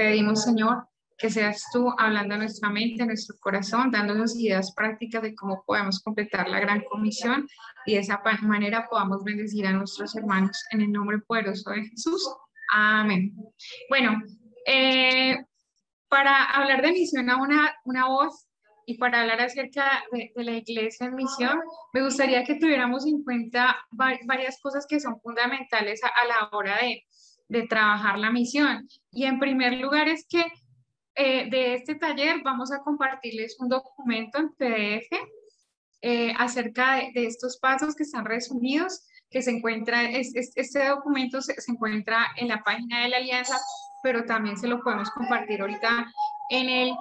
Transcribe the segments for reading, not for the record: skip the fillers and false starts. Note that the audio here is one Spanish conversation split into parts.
pedimos, Señor, que seas tú hablando a nuestra mente, a nuestro corazón, dándonos ideas prácticas de cómo podemos completar la gran comisión y de esa manera podamos bendecir a nuestros hermanos en el nombre poderoso de Jesús. Amén. Bueno, para hablar de misión a una voz y para hablar acerca de la iglesia en misión, me gustaría que tuviéramos en cuenta varias cosas que son fundamentales a la hora de trabajar la misión. Y en primer lugar es que de este taller vamos a compartirles un documento en PDF acerca de estos pasos que están resumidos, que se encuentra, este documento se encuentra en la página de la Alianza, pero también se lo podemos compartir ahorita en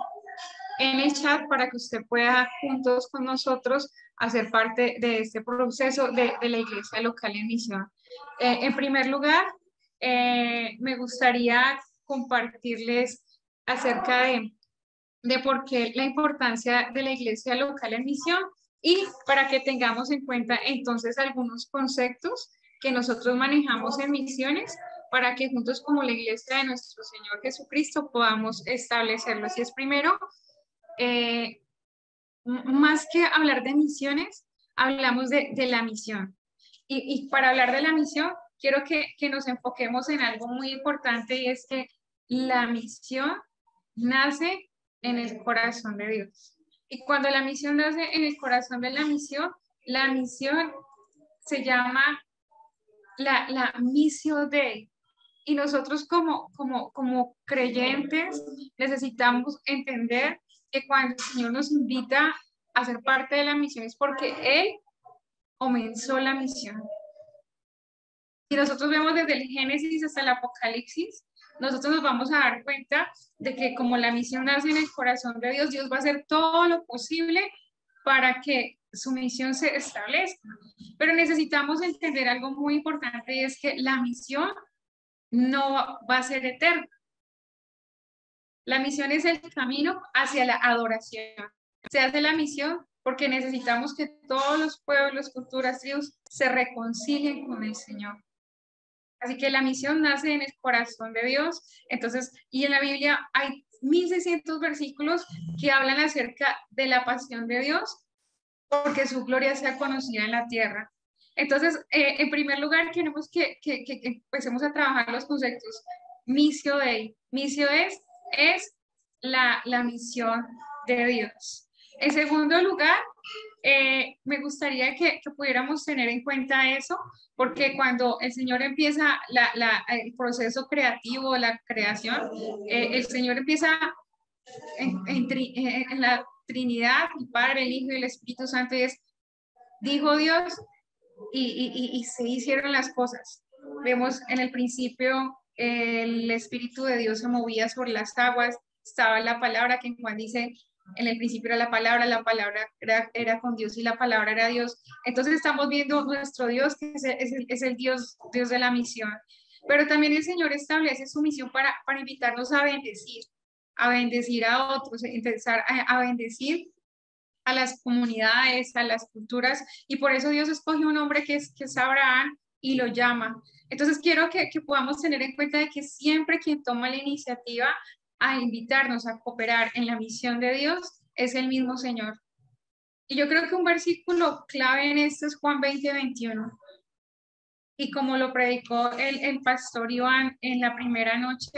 el chat para que usted pueda juntos con nosotros hacer parte de este proceso de la iglesia local en misión. En primer lugar, me gustaría compartirles acerca de por qué la importancia de la iglesia local en misión y para que tengamos en cuenta entonces algunos conceptos que nosotros manejamos en misiones para que juntos como la iglesia de nuestro Señor Jesucristo podamos establecerlos. Y es primero, más que hablar de misiones, hablamos de la misión. Y para hablar de la misión, quiero que nos enfoquemos en algo muy importante y es que la misión nace en el corazón de Dios. Y cuando la misión nace en el corazón de la misión se llama la Missio Dei. Y nosotros como creyentes necesitamos entender que cuando el Señor nos invita a ser parte de la misión es porque Él comenzó la misión. Si nosotros vemos desde el Génesis hasta el Apocalipsis, nosotros nos vamos a dar cuenta de que como la misión nace en el corazón de Dios, Dios va a hacer todo lo posible para que su misión se establezca. Pero necesitamos entender algo muy importante y es que la misión no va a ser eterna. La misión es el camino hacia la adoración. Se hace la misión porque necesitamos que todos los pueblos, culturas, tribus se reconcilien con el Señor. Así que la misión nace en el corazón de Dios. Entonces, y en la Biblia hay 1600 versículos que hablan acerca de la pasión de Dios porque su gloria sea conocida en la tierra. Entonces, en primer lugar, queremos que empecemos a trabajar los conceptos. Missio Dei. Missio es la misión de Dios. En segundo lugar, me gustaría que pudiéramos tener en cuenta eso, porque cuando el Señor empieza el proceso creativo, la creación, el Señor empieza en la Trinidad, el Padre, el Hijo y el Espíritu Santo, y dijo Dios, y se hicieron las cosas. Vemos en el principio el Espíritu de Dios se movía sobre las aguas, estaba la palabra que en Juan dice, en el principio era la palabra era con Dios y la palabra era Dios. Entonces estamos viendo nuestro Dios, que es el Dios de la misión. Pero también el Señor establece su misión para invitarnos a bendecir a otros, empezar a bendecir a las comunidades, a las culturas, y por eso Dios escoge un hombre que es Abraham y lo llama. Entonces quiero que podamos tener en cuenta de que siempre quien toma la iniciativa a invitarnos a cooperar en la misión de Dios es el mismo Señor. Y yo creo que un versículo clave en esto es Juan 20:21. Y como lo predicó el pastor Iván en la primera noche,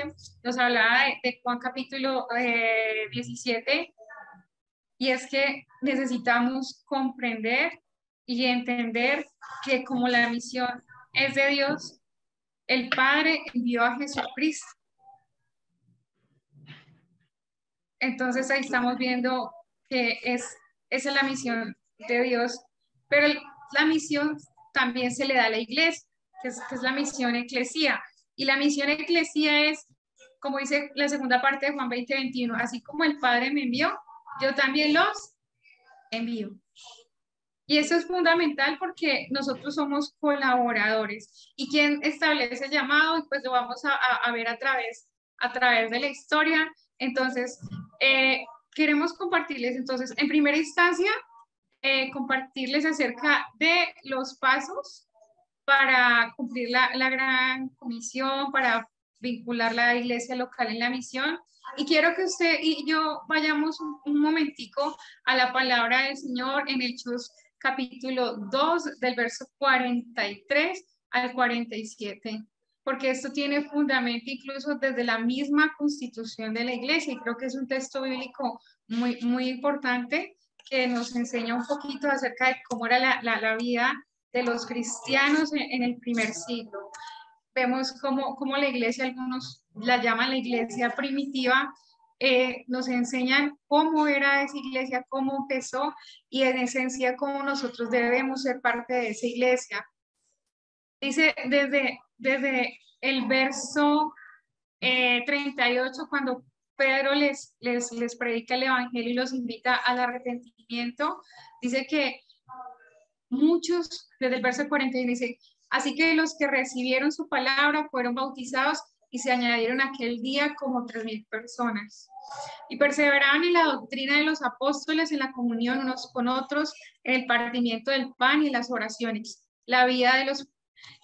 nos hablaba de Juan capítulo 17, y es que necesitamos comprender y entender que como la misión es de Dios, el Padre envió a Jesucristo. Entonces ahí estamos viendo que esa es la misión de Dios, pero la misión también se le da a la iglesia, que es la misión eclesía. Y la misión eclesía es, como dice la segunda parte de Juan 20:21, así como el Padre me envió, yo también los envío. Y eso es fundamental porque nosotros somos colaboradores. ¿Y quién establece el llamado? Pues lo vamos a ver a través de la historia. Entonces, queremos compartirles, entonces, en primera instancia, compartirles acerca de los pasos para cumplir la gran comisión, para vincular la iglesia local en la misión. Y quiero que usted y yo vayamos un momentico a la palabra del Señor en Hechos capítulo 2 del verso 43 al 47, porque esto tiene fundamento incluso desde la misma constitución de la iglesia, y creo que es un texto bíblico muy importante que nos enseña un poquito acerca de cómo era la vida de los cristianos en el primer siglo. Vemos cómo la iglesia, algunos la llaman la iglesia primitiva, nos enseñan cómo era esa iglesia, cómo empezó y en esencia cómo nosotros debemos ser parte de esa iglesia. Dice desde el verso 38, cuando Pedro les predica el evangelio y los invita al arrepentimiento, dice que muchos, desde el verso 40 dice, así que los que recibieron su palabra fueron bautizados y se añadieron aquel día como 3,000 personas. Y perseveraban en la doctrina de los apóstoles, en la comunión unos con otros, en el partimiento del pan y las oraciones. La vida de los,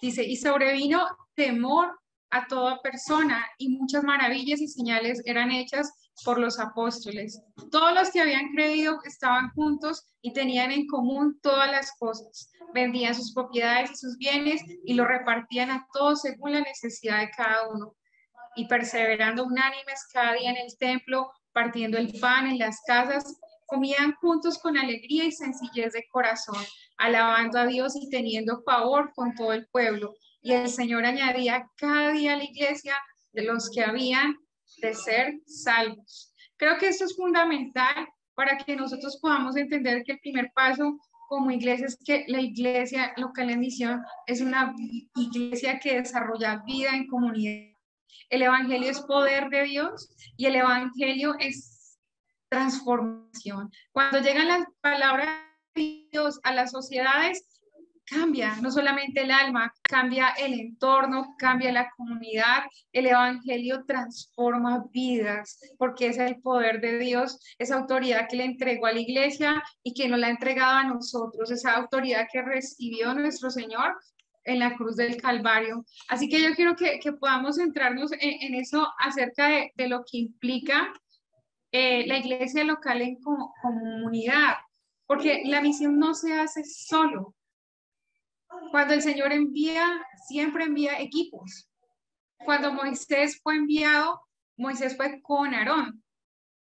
dice, y sobrevino temor a toda persona y muchas maravillas y señales eran hechas por los apóstoles. Todos los que habían creído estaban juntos y tenían en común todas las cosas. Vendían sus propiedades y sus bienes y lo repartían a todos según la necesidad de cada uno. Y perseverando unánimes cada día en el templo, partiendo el pan en las casas, comían juntos con alegría y sencillez de corazón, alabando a Dios y teniendo favor con todo el pueblo. Y el Señor añadía cada día a la iglesia de los que habían de ser salvos. Creo que esto es fundamental para que nosotros podamos entender que el primer paso como iglesia es que la iglesia local en misión es una iglesia que desarrolla vida en comunidad. El evangelio es poder de Dios y el evangelio es transformación. Cuando llegan las palabras de Dios a las sociedades, cambia no solamente el alma, cambia el entorno, cambia la comunidad. El evangelio transforma vidas porque es el poder de Dios, esa autoridad que le entregó a la iglesia y que nos la ha entregado a nosotros, esa autoridad que recibió nuestro Señor en la cruz del Calvario. Así que yo quiero que podamos centrarnos en eso acerca de lo que implica la iglesia local en comunidad, porque la misión no se hace solo. Cuando el Señor envía, siempre envía equipos. Cuando Moisés fue enviado, Moisés fue con Aarón,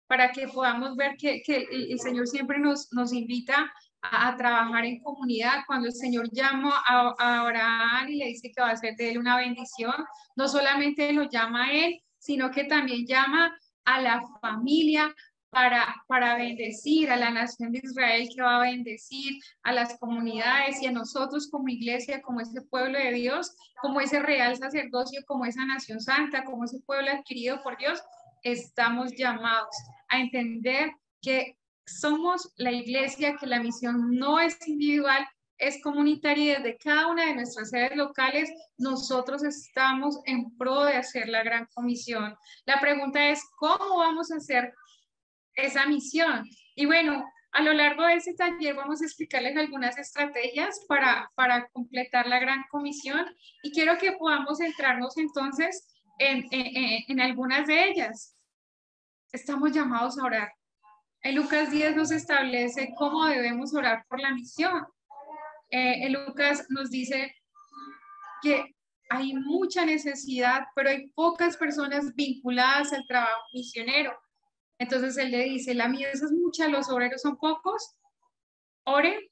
para que podamos ver que el Señor siempre nos invita a trabajar en comunidad. Cuando el Señor llama a Abraham y le dice que va a hacer de él una bendición, no solamente lo llama a él, sino que también llama a la familia para bendecir a la nación de Israel, que va a bendecir a las comunidades y a nosotros como iglesia, como ese pueblo de Dios, como ese real sacerdocio, como esa nación santa, como ese pueblo adquirido por Dios. Estamos llamados a entender que somos la iglesia, que la misión no es individual, es comunitaria, y desde cada una de nuestras sedes locales nosotros estamos en pro de hacer la gran comisión. La pregunta es, ¿cómo vamos a hacer esa misión? Y bueno, a lo largo de este taller vamos a explicarles algunas estrategias para completar la gran comisión, y quiero que podamos centrarnos entonces en algunas de ellas. Estamos llamados a orar. En Lucas 10 nos establece cómo debemos orar por la misión. En Lucas nos dice que hay mucha necesidad, pero hay pocas personas vinculadas al trabajo misionero. Entonces él le dice, la mies es mucha, los obreros son pocos. Ore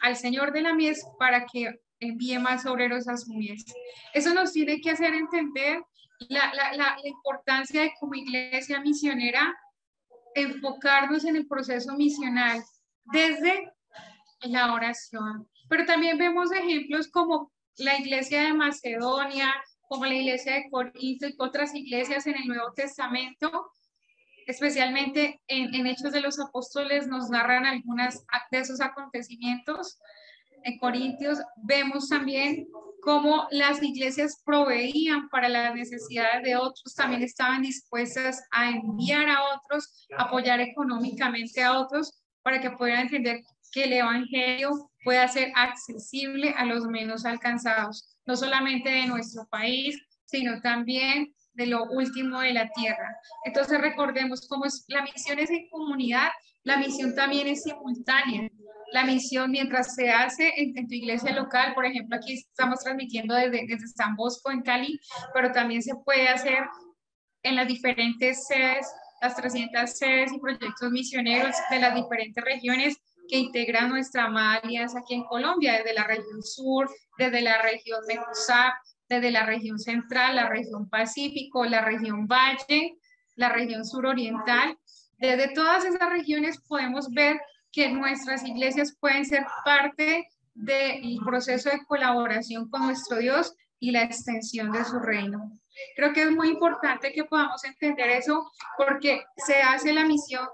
al Señor de la mies para que envíe más obreros a su mies. Eso nos tiene que hacer entender la importancia de como iglesia misionera enfocarnos en el proceso misional desde la oración. Pero también vemos ejemplos como la iglesia de Macedonia, como la iglesia de Corinto y otras iglesias en el Nuevo Testamento, especialmente en Hechos de los Apóstoles nos narran algunas de esos acontecimientos. En Corintios vemos también cómo las iglesias proveían para las necesidades de otros, también estaban dispuestas a enviar a otros, apoyar económicamente a otros, para que puedan entender que el evangelio pueda ser accesible a los menos alcanzados, no solamente de nuestro país, sino también de lo último de la tierra. Entonces recordemos cómo es, la misión es en comunidad, la misión también es simultánea. La misión mientras se hace en tu iglesia local, por ejemplo, aquí estamos transmitiendo desde San Bosco en Cali, pero también se puede hacer en las diferentes sedes, las 300 sedes y proyectos misioneros de las diferentes regiones que integran nuestra amada alianza aquí en Colombia, desde la región sur, desde la región Mecusap, desde la región central, la región Pacífico, la región Valle, la región suroriental. Desde todas esas regiones podemos ver que nuestras iglesias pueden ser parte del proceso de colaboración con nuestro Dios y la extensión de su reino. Creo que es muy importante que podamos entender eso porque se hace la misión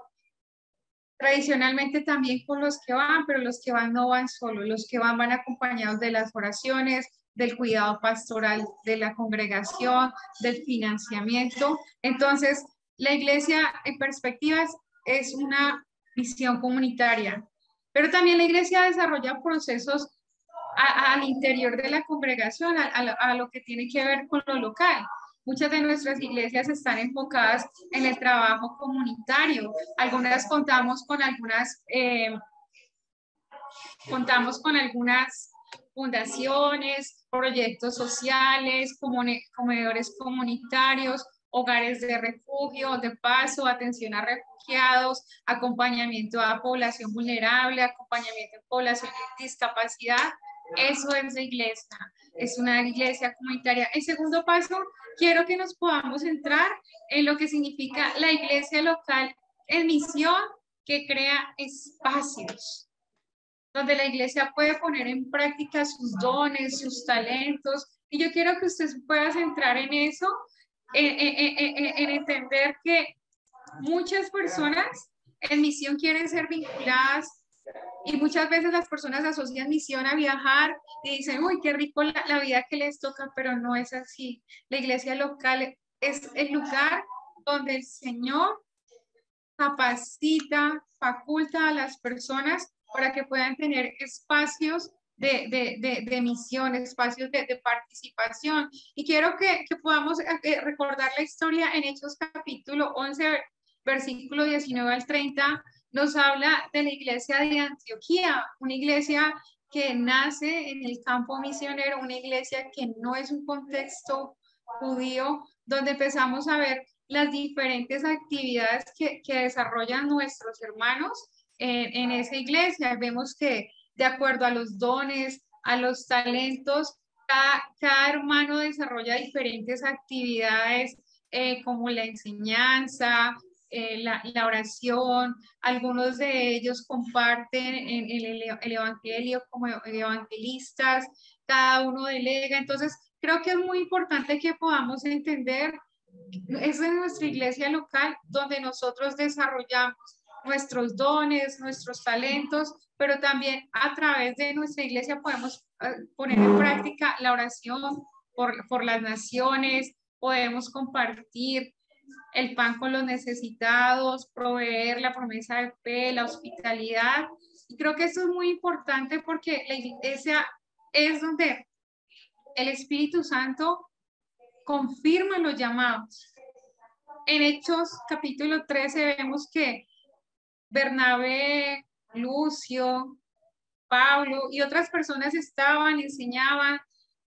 tradicionalmente también con los que van, pero los que van no van solos, los que van acompañados de las oraciones, del cuidado pastoral de la congregación, del financiamiento. Entonces, la iglesia en perspectivas es una misión comunitaria, pero también la iglesia desarrolla procesos al interior de la congregación, a lo que tiene que ver con lo local. Muchas de nuestras iglesias están enfocadas en el trabajo comunitario. Algunas contamos con algunas fundaciones, proyectos sociales, comedores comunitarios, hogares de refugio, de paso, atención a refugiados, acompañamiento a población vulnerable, acompañamiento a población en discapacidad. Eso es la iglesia, es una iglesia comunitaria. El segundo paso, quiero que nos podamos centrar en lo que significa la iglesia local en misión, que crea espacios donde la iglesia puede poner en práctica sus dones, sus talentos. Y yo quiero que usted pueda centrar en eso, en entender que muchas personas en misión quieren ser vinculadas y muchas veces las personas asocian misión a viajar y dicen, uy, qué rico la vida que les toca, pero no es así. La iglesia local es el lugar donde el Señor capacita, faculta a las personas para que puedan tener espacios de misión, espacios de participación. Y quiero que podamos recordar la historia en Hechos capítulo 11, versículo 19 al 30, nos habla de la iglesia de Antioquía, una iglesia que nace en el campo misionero, una iglesia que no es un contexto judío, donde empezamos a ver las diferentes actividades que desarrollan nuestros hermanos en esa iglesia. Vemos que de acuerdo a los dones, a los talentos, cada hermano desarrolla diferentes actividades como la enseñanza, la oración. Algunos de ellos comparten en el evangelio como evangelistas, cada uno delega. Entonces, creo que es muy importante que podamos entender, es en nuestra iglesia local donde nosotros desarrollamos nuestros dones, nuestros talentos, pero también a través de nuestra iglesia podemos poner en práctica la oración por las naciones, podemos compartir el pan con los necesitados, proveer la promesa de fe, la hospitalidad. Y creo que eso es muy importante porque la iglesia es donde el Espíritu Santo confirma los llamados. En Hechos capítulo 13 vemos que Bernabé, Lucio, Pablo y otras personas estaban, enseñaban,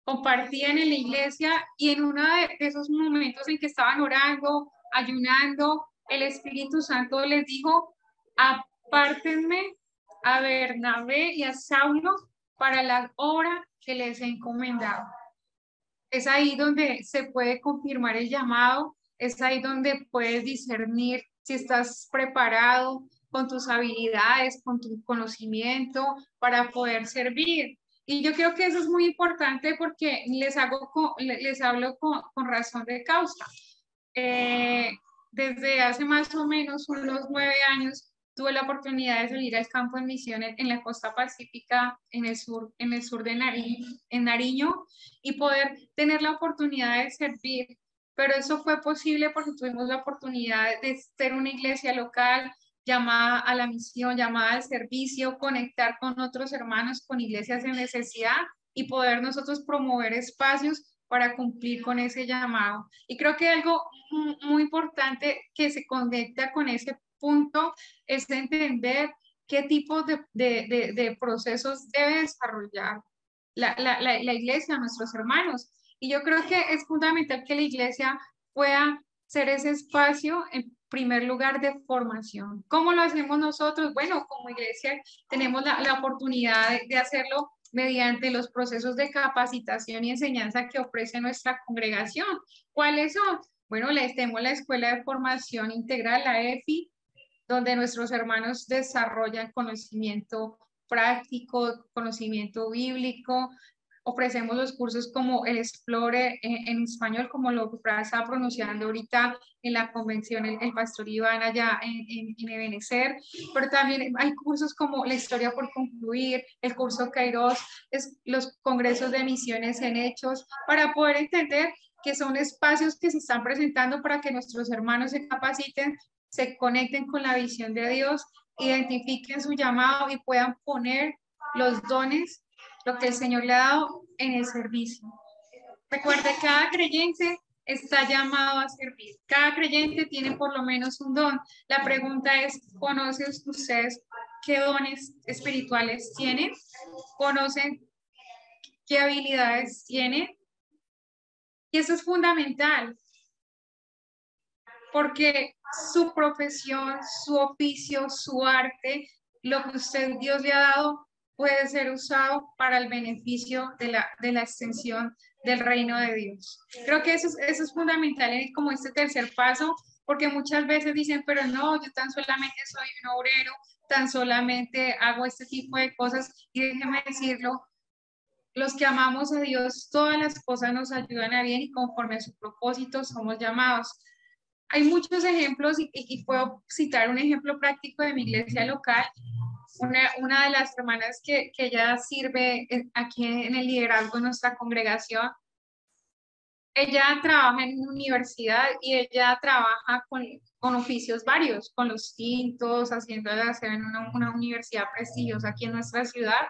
compartían en la iglesia y en uno de esos momentos en que estaban orando, ayunando, el Espíritu Santo les dijo, apártenme a Bernabé y a Saulo para la obra que les he encomendado. Es ahí donde se puede confirmar el llamado, es ahí donde puedes discernir si estás preparado con tus habilidades, con tu conocimiento para poder servir. Y yo creo que eso es muy importante porque les hablo con razón de causa. Desde hace más o menos unos 9 años tuve la oportunidad de salir al campo en misiones en la costa pacífica, en el sur de Nariño, en Nariño, y poder tener la oportunidad de servir. Pero eso fue posible porque tuvimos la oportunidad de ser una iglesia local llamada a la misión, llamada al servicio, conectar con otros hermanos, con iglesias en necesidad y poder nosotros promover espacios para cumplir con ese llamado. Y creo que algo muy importante que se conecta con ese punto es entender qué tipo de procesos debe desarrollar la iglesia, nuestros hermanos. Y yo creo que es fundamental que la iglesia pueda ser ese espacio, en primer lugar, de formación. ¿Cómo lo hacemos nosotros? Bueno, como iglesia tenemos la oportunidad de hacerlo mediante los procesos de capacitación y enseñanza que ofrece nuestra congregación. ¿Cuáles son? Bueno, tenemos la Escuela de Formación Integral, la EFI, donde nuestros hermanos desarrollan conocimiento práctico, conocimiento bíblico. Ofrecemos los cursos como el Explore en español, como lo que estaba pronunciando ahorita en la convención el pastor Iván allá en Ebenecer, pero también hay cursos como la historia por concluir, el curso Kairos, los congresos de misiones en hechos, para poder entender que son espacios que se están presentando para que nuestros hermanos se capaciten, se conecten con la visión de Dios, identifiquen su llamado y puedan poner los dones, lo que el Señor le ha dado en el servicio. Recuerde, cada creyente está llamado a servir. Cada creyente tiene por lo menos un don. La pregunta es, ¿conocen ustedes qué dones espirituales tienen? ¿Conocen qué habilidades tienen? Y eso es fundamental, porque su profesión, su oficio, su arte, lo que Dios le ha dado, puede ser usado para el beneficio de la extensión del reino de Dios. Creo que eso es fundamental como este tercer paso, porque muchas veces dicen, pero no, yo tan solamente soy un obrero, tan solamente hago este tipo de cosas, y déjeme decirlo, los que amamos a Dios, todas las cosas nos ayudan a bien y conforme a su propósito somos llamados. Hay muchos ejemplos y puedo citar un ejemplo práctico de mi iglesia local. Una de las hermanas que ella sirve aquí en el liderazgo de nuestra congregación, ella trabaja en una universidad y ella trabaja con oficios varios, con los tintos, haciéndola hacer en una universidad prestigiosa aquí en nuestra ciudad,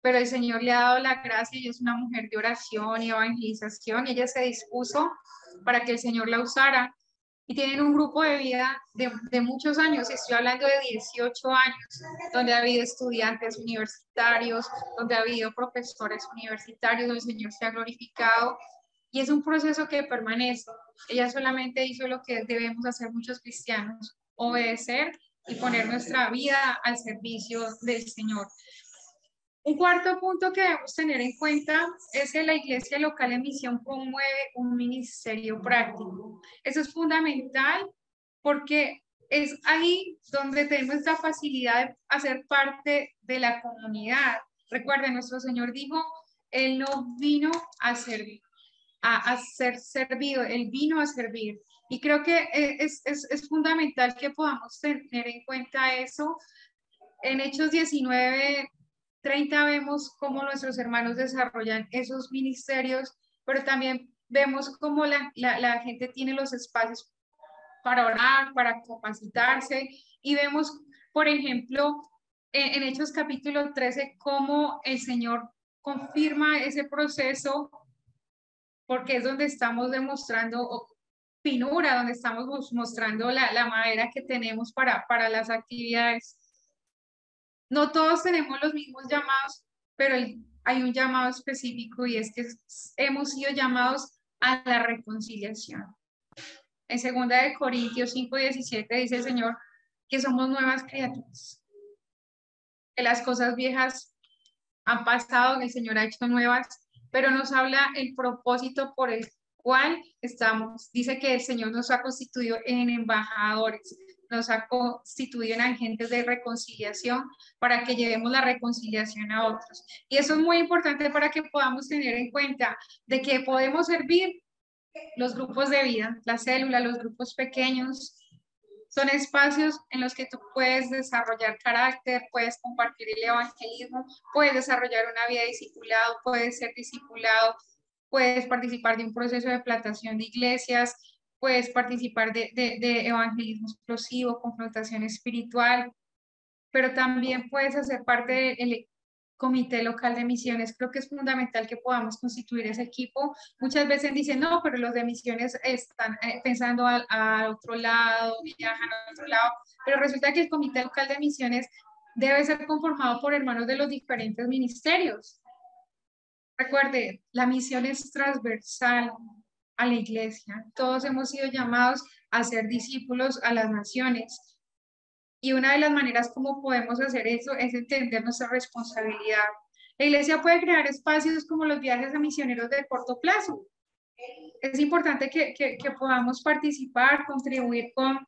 pero el Señor le ha dado la gracia y es una mujer de oración y evangelización y ella se dispuso para que el Señor la usara. Y tienen un grupo de vida de muchos años, estoy hablando de 18 años, donde ha habido estudiantes universitarios, donde ha habido profesores universitarios, donde el Señor se ha glorificado, y es un proceso que permanece. Ella solamente hizo lo que debemos hacer muchos cristianos, obedecer y poner nuestra vida al servicio del Señor. Un cuarto punto que debemos tener en cuenta es que la iglesia local en misión promueve un ministerio práctico. Eso es fundamental porque es ahí donde tenemos la facilidad de hacer parte de la comunidad. Recuerden, nuestro Señor dijo, Él no vino a servir, a ser servido, Él vino a servir. Y creo que es fundamental que podamos tener en cuenta eso. En Hechos 19:30 vemos cómo nuestros hermanos desarrollan esos ministerios, pero también vemos cómo la gente tiene los espacios para orar, para capacitarse, y vemos, por ejemplo, en Hechos capítulo 13, cómo el Señor confirma ese proceso, porque es donde estamos demostrando finura, donde estamos mostrando la madera que tenemos para las actividades. No todos tenemos los mismos llamados, pero hay un llamado específico y es que hemos sido llamados a la reconciliación. En 2 Corintios 5:17 dice el Señor que somos nuevas criaturas, que las cosas viejas han pasado, que el Señor ha hecho nuevas, pero nos habla el propósito por el cual estamos. Dice que el Señor nos ha constituido en embajadores, nos ha constituido en agentes de reconciliación para que llevemos la reconciliación a otros. Y eso es muy importante para que podamos tener en cuenta de que podemos servir los grupos de vida, la célula, los grupos pequeños. Son espacios en los que tú puedes desarrollar carácter, puedes compartir el evangelismo, puedes desarrollar una vida de discipulado, puedes ser discipulado, puedes participar de un proceso de plantación de iglesias, puedes participar de evangelismo explosivo, confrontación espiritual, pero también puedes hacer parte comité local de misiones. Creo que es fundamental que podamos constituir ese equipo. Muchas veces dicen, no, pero los de misiones están pensando al otro lado, viajan al otro lado, pero resulta que el comité local de misiones debe ser conformado por hermanos de los diferentes ministerios. Recuerde, la misión es transversal a la iglesia. Todos hemos sido llamados a ser discípulos a las naciones. Y una de las maneras como podemos hacer eso es entender nuestra responsabilidad. La iglesia puede crear espacios como los viajes a misioneros de corto plazo. Es importante que podamos participar, contribuir con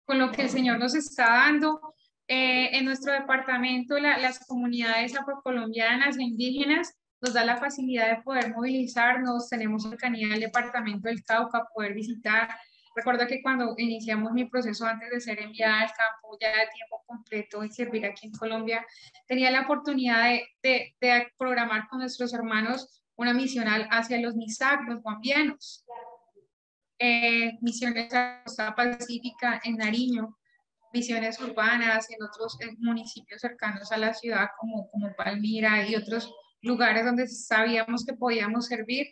lo que el Señor nos está dando. En nuestro departamento, las comunidades afrocolombianas e indígenas nos da la facilidad de poder movilizarnos, tenemos cercanía al departamento del Cauca, poder visitar. Recuerdo que cuando iniciamos mi proceso antes de ser enviada al campo ya de tiempo completo y servir aquí en Colombia, tenía la oportunidad de programar con nuestros hermanos una misión hacia los MISAC, los guambianos, misiones a la costa pacífica en Nariño, misiones urbanas en otros municipios cercanos a la ciudad como Palmira y otros lugares donde sabíamos que podíamos servir.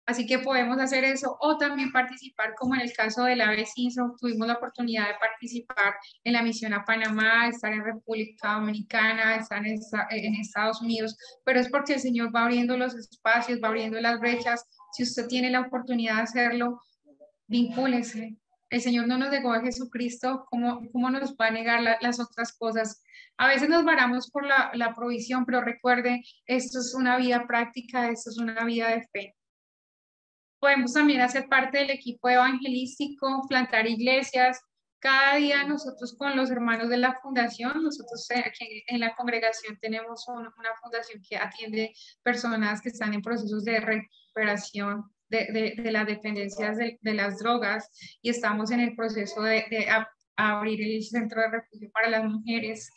Así que podemos hacer eso o también participar, como en el caso de la vecino, tuvimos la oportunidad de participar en la misión a Panamá, estar en República Dominicana, estar en Estados Unidos, pero es porque el Señor va abriendo los espacios, va abriendo las brechas. Si usted tiene la oportunidad de hacerlo, vincúlese. El Señor no nos dejó a Jesucristo, ¿cómo nos va a negar las otras cosas? A veces nos varamos por la provisión, pero recuerde, esto es una vida práctica, esto es una vida de fe. Podemos también hacer parte del equipo evangelístico, plantar iglesias. Cada día nosotros con los hermanos de la fundación, nosotros aquí en la congregación tenemos una fundación que atiende personas que están en procesos de recuperación de las dependencias de las drogas y estamos en el proceso de abrir el centro de refugio para las mujeres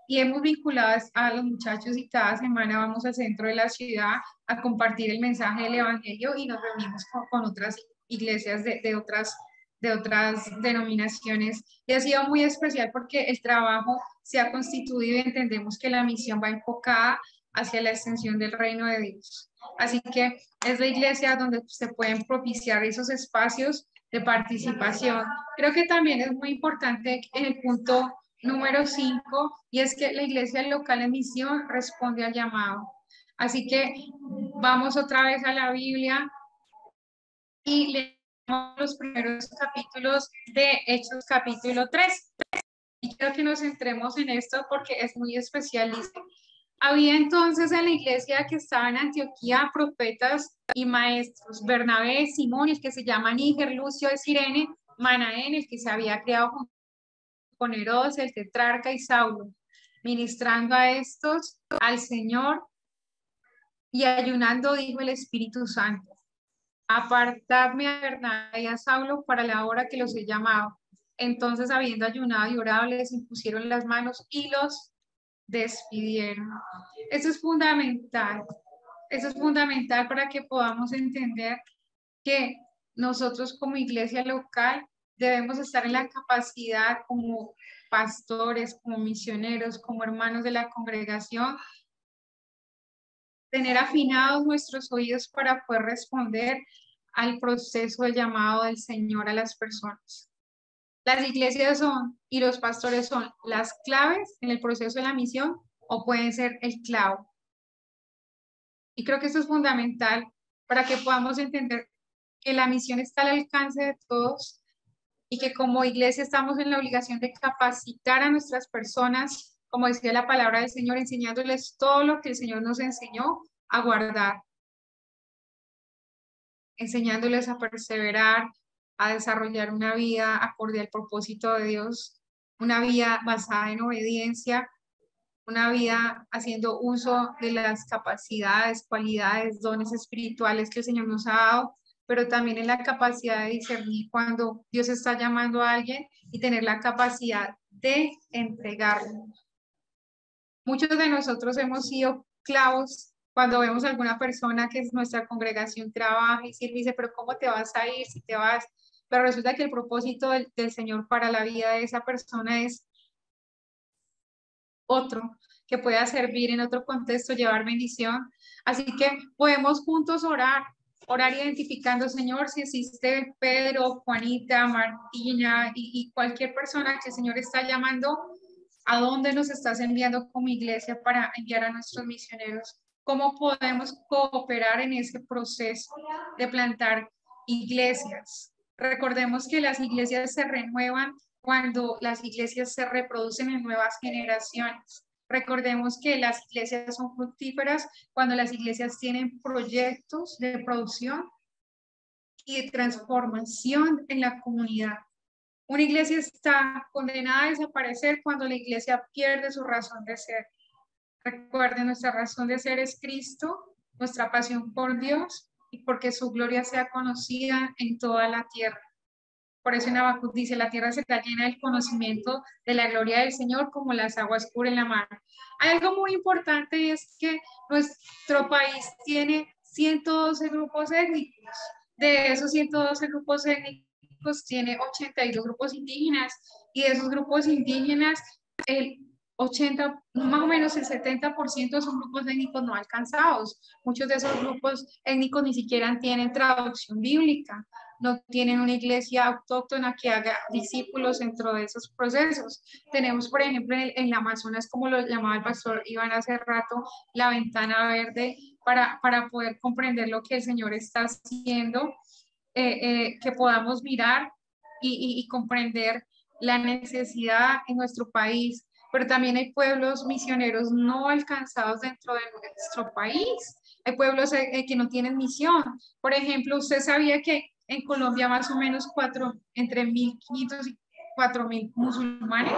y hemos vinculado a los muchachos y cada semana vamos al centro de la ciudad a compartir el mensaje del evangelio y nos reunimos con otras iglesias de otras denominaciones y ha sido muy especial porque el trabajo se ha constituido y entendemos que la misión va enfocada hacia la extensión del reino de Dios. Así que es la iglesia donde se pueden propiciar esos espacios de participación. Creo que también es muy importante en el punto número 5 y es que la iglesia local en misión responde al llamado. Así que vamos otra vez a la Biblia y leemos los primeros capítulos de Hechos capítulo 3. Y quiero que nos centremos en esto porque es muy especial. Había entonces en la iglesia que estaba en Antioquía profetas y maestros, Bernabé, Simón, el que se llama Níger, Lucio de Cirene, Manaén, el que se había criado con Herodes, el tetrarca, y Saulo, ministrando a estos al Señor y ayunando, dijo el Espíritu Santo, apartadme a Bernabé y a Saulo para la hora que los he llamado. Entonces, habiendo ayunado y orado, les impusieron las manos y los despidieron. Eso es fundamental. Eso es fundamental para que podamos entender que nosotros como iglesia local debemos estar en la capacidad como pastores, como misioneros, como hermanos de la congregación, tener afinados nuestros oídos para poder responder al proceso del llamado del Señor a las personas. Las iglesias son y los pastores son las claves en el proceso de la misión o pueden ser el clavo. Y creo que esto es fundamental para que podamos entender que la misión está al alcance de todos y que como iglesia estamos en la obligación de capacitar a nuestras personas, como decía la palabra del Señor, enseñándoles todo lo que el Señor nos enseñó a guardar, enseñándoles a perseverar, a desarrollar una vida acorde al propósito de Dios, una vida basada en obediencia, una vida haciendo uso de las capacidades, cualidades, dones espirituales que el Señor nos ha dado, pero también en la capacidad de discernir cuando Dios está llamando a alguien y tener la capacidad de entregarlo. Muchos de nosotros hemos sido clavos cuando vemos a alguna persona que es nuestra congregación trabaja y sirve y dice, pero ¿cómo te vas a ir si te vas? Pero resulta que el propósito del Señor para la vida de esa persona es otro, que pueda servir en otro contexto, llevar bendición. Así que podemos juntos orar identificando, Señor, si existe Pedro, Juanita, Martina y cualquier persona que el Señor está llamando, ¿a dónde nos estás enviando como iglesia para enviar a nuestros misioneros? ¿Cómo podemos cooperar en ese proceso de plantar iglesias? Recordemos que las iglesias se renuevan cuando las iglesias se reproducen en nuevas generaciones. Recordemos que las iglesias son fructíferas cuando las iglesias tienen proyectos de producción y de transformación en la comunidad. Una iglesia está condenada a desaparecer cuando la iglesia pierde su razón de ser. Recuerden, nuestra razón de ser es Cristo, nuestra pasión por Dios y porque su gloria sea conocida en toda la tierra. Por eso en Habacuc dice, la tierra se está llena del conocimiento de la gloria del Señor como las aguas cubren la mar. Hay algo muy importante y es que nuestro país tiene 112 grupos étnicos. De esos 112 grupos étnicos tiene 82 grupos indígenas y de esos grupos indígenas el 80, más o menos el 70% son grupos étnicos no alcanzados. Muchos de esos grupos étnicos ni siquiera tienen traducción bíblica, no tienen una iglesia autóctona que haga discípulos dentro de esos procesos. Tenemos, por ejemplo, en el Amazonas, como lo llamaba el pastor Iván hace rato, la ventana verde para poder comprender lo que el Señor está haciendo, que podamos mirar y comprender la necesidad en nuestro país, pero también hay pueblos misioneros no alcanzados dentro de nuestro país. Hay pueblos que no tienen misión. Por ejemplo, usted sabía que en Colombia más o menos entre 1.500 y 4.000 musulmanes.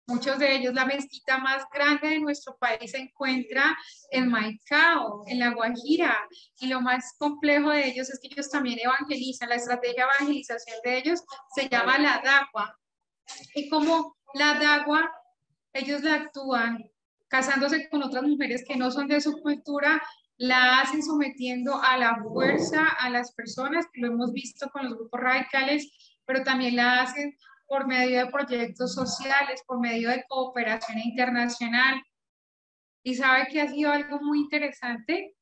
Muchos de ellos, la mezquita más grande de nuestro país se encuentra en Maicao, en La Guajira, y lo más complejo de ellos es que ellos también evangelizan. La estrategia de evangelización de ellos se llama la dagua. Y como la dagua, ellos la actúan casándose con otras mujeres que no son de su cultura, la hacen sometiendo a la fuerza a las personas, que lo hemos visto con los grupos radicales, pero también la hacen por medio de proyectos sociales, por medio de cooperación internacional. Y sabe que ha sido algo muy interesante,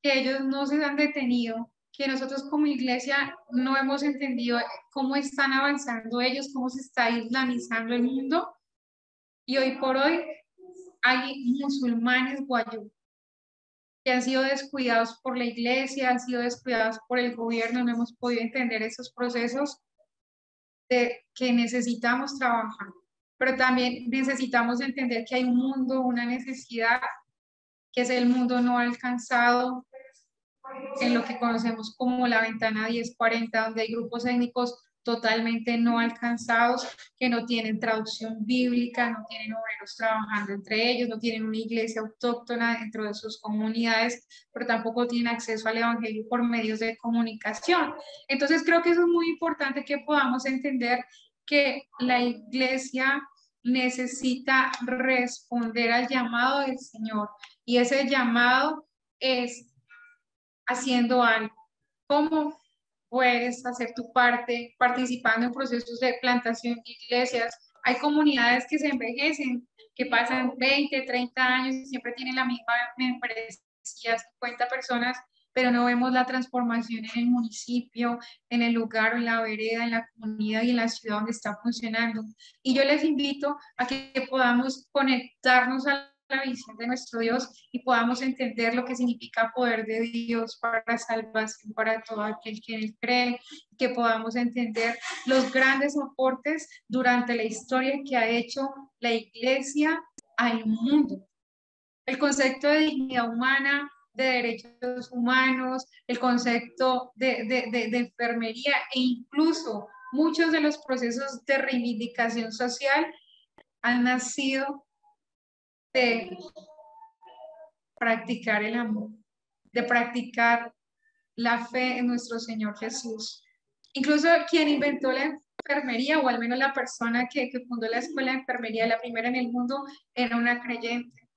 que ellos no se han detenido, que nosotros como iglesia no hemos entendido cómo están avanzando ellos, cómo se está islamizando el mundo. Y hoy por hoy hay musulmanes guayú que han sido descuidados por la iglesia, han sido descuidados por el gobierno, no hemos podido entender esos procesos de que necesitamos trabajar, pero también necesitamos entender que hay un mundo, una necesidad, que es el mundo no alcanzado, en lo que conocemos como la ventana 1040, donde hay grupos étnicos totalmente no alcanzados, que no tienen traducción bíblica, no tienen obreros trabajando entre ellos, no tienen una iglesia autóctona dentro de sus comunidades, pero tampoco tienen acceso al evangelio por medios de comunicación. Entonces creo que eso es muy importante que podamos entender que la iglesia necesita responder al llamado del Señor y ese llamado es haciendo algo. ¿Cómo puedes hacer tu parte participando en procesos de plantación de iglesias? Hay comunidades que se envejecen, que pasan 20, 30 años y siempre tienen la misma membresía, 50 personas, pero no vemos la transformación en el municipio, en el lugar, en la vereda, en la comunidad y en la ciudad donde está funcionando. Y yo les invito a que podamos conectarnos a la visión de nuestro Dios y podamos entender lo que significa poder de Dios para salvación para todo aquel que Él cree, que podamos entender los grandes aportes durante la historia que ha hecho la iglesia al mundo. El concepto de dignidad humana, de derechos humanos, el concepto de enfermería e incluso muchos de los procesos de reivindicación social han nacido de practicar el amor, de practicar la fe en nuestro Señor Jesús. Incluso quien inventó la enfermería, o al menos la persona que fundó la escuela de enfermería, la primera en el mundo, era una creyente.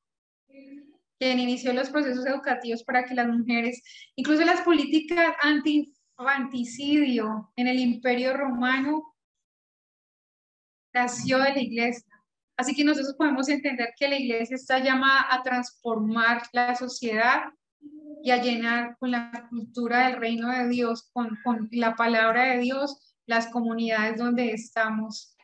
Quien inició los procesos educativos para que las mujeres, incluso las políticas anti-infanticidio en el Imperio Romano, nació de la iglesia. Así que nosotros podemos entender que la iglesia está llamada a transformar la sociedad y a llenar con la cultura del reino de Dios, con la palabra de Dios, las comunidades donde estamos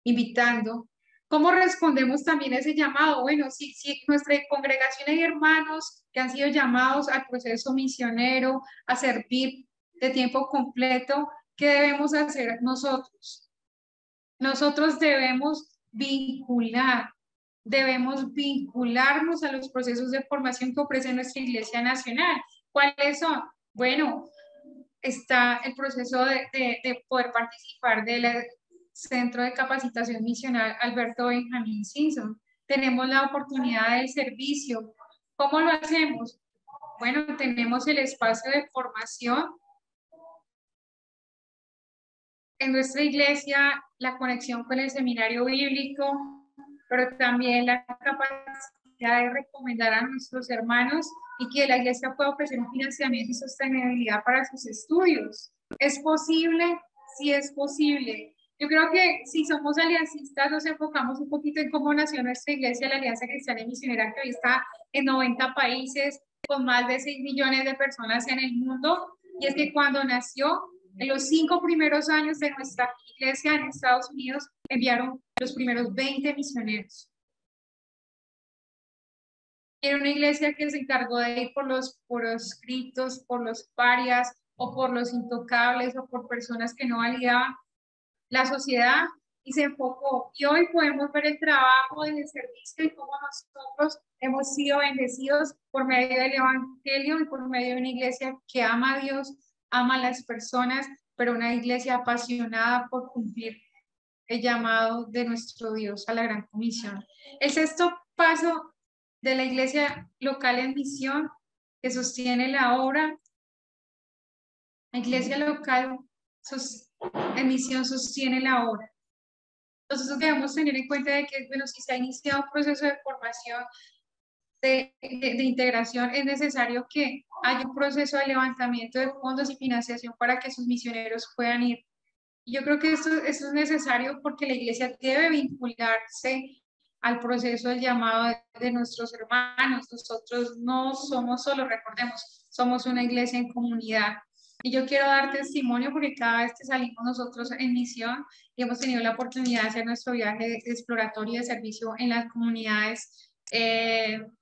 invitando. ¿Cómo respondemos también a ese llamado? Bueno, si nuestra congregación hay hermanos que han sido llamados al proceso misionero, a servir de tiempo completo, ¿qué debemos hacer nosotros? Nosotros debemos vincularnos a los procesos de formación que ofrece nuestra Iglesia Nacional. ¿Cuáles son? Bueno, está el proceso de poder participar del Centro de Capacitación Misional Alberto Benjamín Simpson. Tenemos la oportunidad del servicio. ¿Cómo lo hacemos? Bueno, tenemos el espacio de formación en nuestra iglesia, la conexión con el seminario bíblico, pero también la capacidad de recomendar a nuestros hermanos y que la iglesia pueda ofrecer un financiamiento y sostenibilidad para sus estudios. ¿Es posible? Sí es posible. Yo creo que si somos aliancistas, nos enfocamos un poquito en cómo nació nuestra iglesia, la Alianza Cristiana y Misionera, que hoy está en 90 países, con más de 6 millones de personas en el mundo. Y es que cuando nació, en los 5 primeros años de nuestra iglesia en Estados Unidos, enviaron los primeros 20 misioneros. Era una iglesia que se encargó de ir por los proscritos, por los parias, o por los intocables, o por personas que no validaban la sociedad, y se enfocó. Y hoy podemos ver el trabajo del servicio y cómo nosotros hemos sido bendecidos por medio del Evangelio y por medio de una iglesia que ama a Dios, ama a las personas, pero una iglesia apasionada por cumplir el llamado de nuestro Dios a la gran comisión. El sexto paso de la iglesia local en misión que sostiene la obra, la iglesia local en misión sostiene la obra. Entonces debemos tener en cuenta de que, bueno, si se ha iniciado un proceso de formación, de integración, es necesario que haya un proceso de levantamiento de fondos y financiación para que sus misioneros puedan ir. Y yo creo que esto es necesario porque la iglesia debe vincularse al proceso del llamado de nuestros hermanos. Nosotros no somos solo, recordemos, somos una iglesia en comunidad. Y yo quiero dar testimonio porque cada vez que salimos nosotros en misión y hemos tenido la oportunidad de hacer nuestro viaje exploratorio de servicio en las comunidades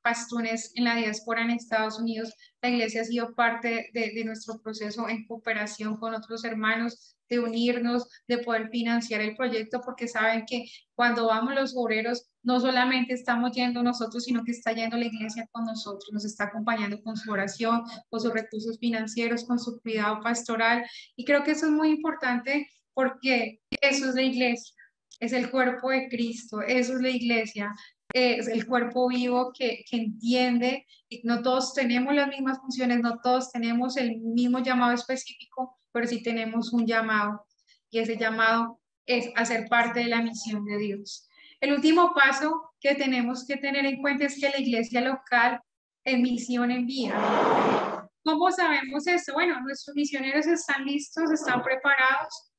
pastunes en la diáspora en Estados Unidos, la iglesia ha sido parte de nuestro proceso en cooperación con otros hermanos, de unirnos, de poder financiar el proyecto, porque saben que cuando vamos los obreros, no solamente estamos yendo nosotros, sino que está yendo la iglesia con nosotros, nos está acompañando con su oración, con sus recursos financieros, con su cuidado pastoral. Y creo que eso es muy importante porque eso es la iglesia, es el cuerpo de Cristo, eso es la iglesia, es el cuerpo vivo que entiende, y no todos tenemos las mismas funciones, no todos tenemos el mismo llamado específico, pero sí tenemos un llamado, y ese llamado es hacer parte de la misión de Dios. El último paso que tenemos que tener en cuenta es que la iglesia local en misión envía. ¿Cómo sabemos esto? Bueno, nuestros misioneros están listos, están preparados.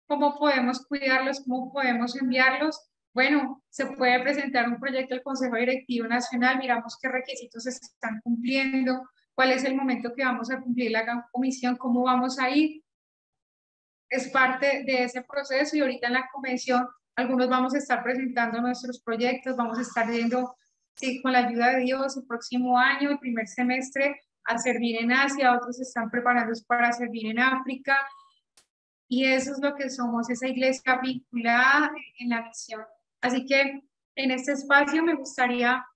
¿Cómo podemos cuidarlos? ¿Cómo podemos enviarlos? Bueno, se puede presentar un proyecto al Consejo Directivo Nacional, miramos qué requisitos se están cumpliendo, cuál es el momento que vamos a cumplir la comisión, cómo vamos a ir. Es parte de ese proceso y ahorita en la convención algunos vamos a estar presentando nuestros proyectos, vamos a estar viendo, sí, con la ayuda de Dios, el próximo año, el primer semestre, a servir en Asia, otros están preparándose para servir en África, y eso es lo que somos, esa iglesia vinculada en la misión. Así que en este espacio me gustaría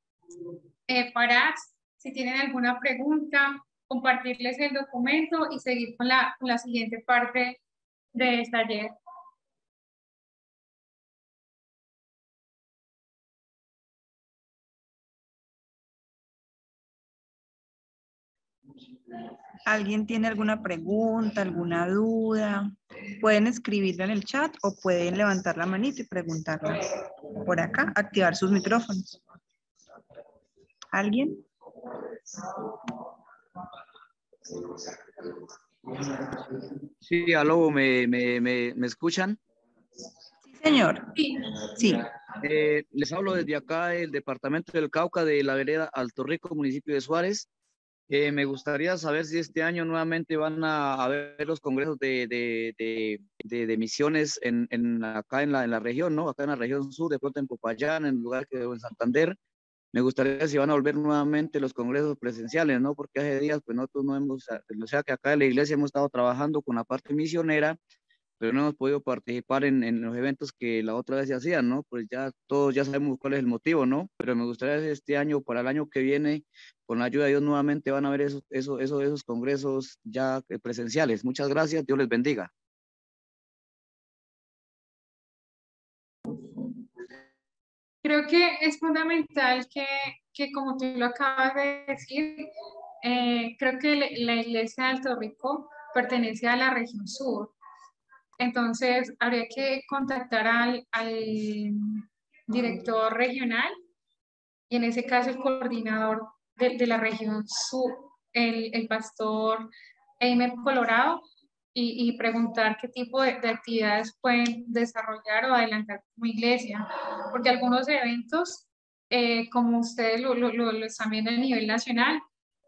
parar, si tienen alguna pregunta, compartirles el documento y seguir con la siguiente parte del taller. ¿Alguien tiene alguna pregunta, alguna duda? Pueden escribirla en el chat o pueden levantar la manita y preguntarla por acá, activar sus micrófonos. ¿Alguien? Sí, aló, ¿me escuchan? Sí, Señor. Sí. Sí. Les hablo desde acá, el departamento del Cauca, de la vereda Alto Rico, municipio de Suárez. Me gustaría saber si este año nuevamente van a haber los congresos de misiones acá en la región, ¿no? Acá en la región sur, de pronto en Popayán, en lugar que en Santander. Me gustaría si van a volver nuevamente los congresos presenciales, ¿no? Porque hace días, pues nosotros no hemos, o sea que acá en la iglesia hemos estado trabajando con la parte misionera, pero no hemos podido participar en los eventos que la otra vez se hacían, ¿no? Pues ya todos ya sabemos cuál es el motivo, ¿no? Pero me gustaría si este año, para el año que viene, con la ayuda de Dios, nuevamente van a ver esos congresos ya presenciales. Muchas gracias, Dios les bendiga. Creo que es fundamental que como tú lo acabas de decir, creo que la iglesia de Alto Rico pertenece a la región sur. Entonces, habría que contactar al director regional y en ese caso el coordinador de la región sur, el pastor Eimer Colorado, y preguntar qué tipo de actividades pueden desarrollar o adelantar como iglesia, porque algunos eventos, como ustedes lo están viendo a nivel nacional,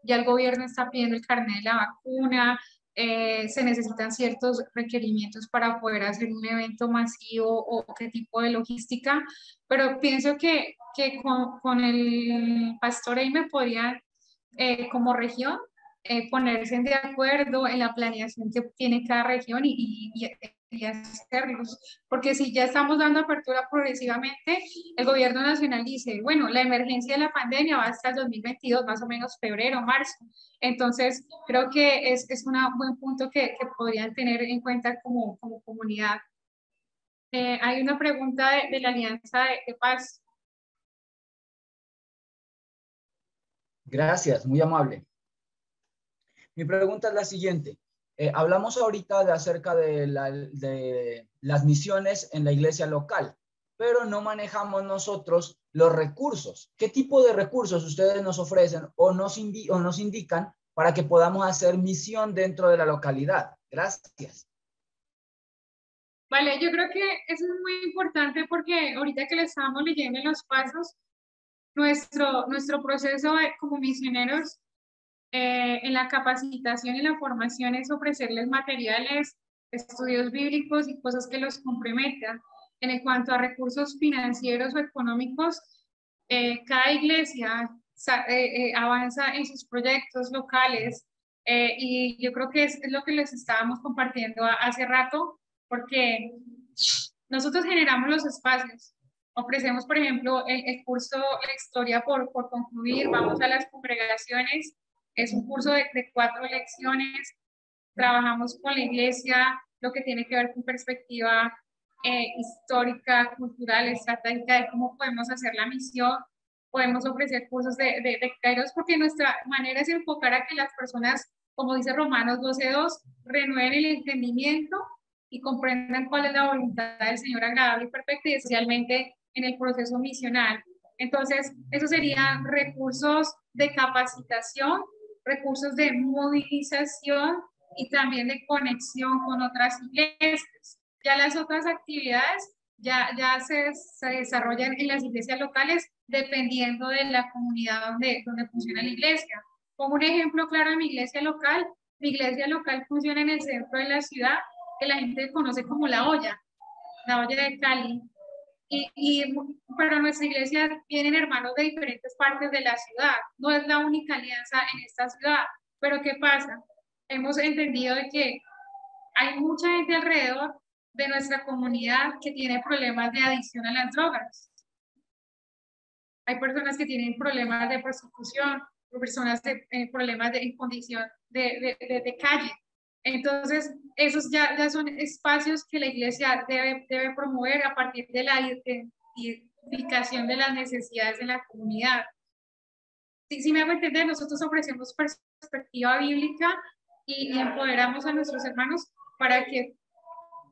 ya el gobierno está pidiendo el carnet de la vacuna, se necesitan ciertos requerimientos para poder hacer un evento masivo o qué tipo de logística, pero pienso que con el pastor Eimer podrían, como región, ponerse de acuerdo en la planeación que tiene cada región y hacerlos. Porque si ya estamos dando apertura progresivamente, el gobierno nacional dice, bueno, la emergencia de la pandemia va hasta el 2022, más o menos febrero, marzo. Entonces, creo que es un buen punto que podrían tener en cuenta como comunidad. Hay una pregunta de la Alianza de Paz. Gracias, muy amable. Mi pregunta es la siguiente. Hablamos ahorita acerca de las misiones en la iglesia local, pero no manejamos nosotros los recursos. ¿Qué tipo de recursos ustedes nos ofrecen o nos indican para que podamos hacer misión dentro de la localidad? Gracias. Vale, yo creo que eso es muy importante porque ahorita que le estábamos leyendo los pasos, nuestro proceso como misioneros, en la capacitación y la formación es ofrecerles materiales, estudios bíblicos y cosas que los comprometan. En cuanto a recursos financieros o económicos, cada iglesia avanza en sus proyectos locales, y yo creo que es lo que les estábamos compartiendo hace rato, porque nosotros generamos los espacios. Ofrecemos, por ejemplo, el curso La Historia por concluir, vamos a las congregaciones, es un curso de 4 lecciones, trabajamos con la iglesia, lo que tiene que ver con perspectiva histórica, cultural, estratégica de cómo podemos hacer la misión, podemos ofrecer cursos de Kairos, porque nuestra manera es enfocar a que las personas, como dice Romanos 12:2, renueven el entendimiento y comprendan cuál es la voluntad del Señor agradable y perfecta, y especialmente en el proceso misional. Entonces, eso serían recursos de capacitación, recursos de movilización y también de conexión con otras iglesias. Ya las otras actividades ya se desarrollan en las iglesias locales dependiendo de la comunidad donde funciona la iglesia. Como un ejemplo claro de mi iglesia local funciona en el centro de la ciudad, que la gente conoce como la olla de Cali. Pero nuestra iglesia tienen hermanos de diferentes partes de la ciudad, no es la única alianza en esta ciudad. Pero ¿qué pasa? Hemos entendido de que hay mucha gente alrededor de nuestra comunidad que tiene problemas de adicción a las drogas. Hay personas que tienen problemas de prostitución, personas de problemas en condición de calle. Entonces, esos ya son espacios que la iglesia debe promover a partir de la identificación de las necesidades de la comunidad. Si me hago entender, nosotros ofrecemos perspectiva bíblica y empoderamos a nuestros hermanos para que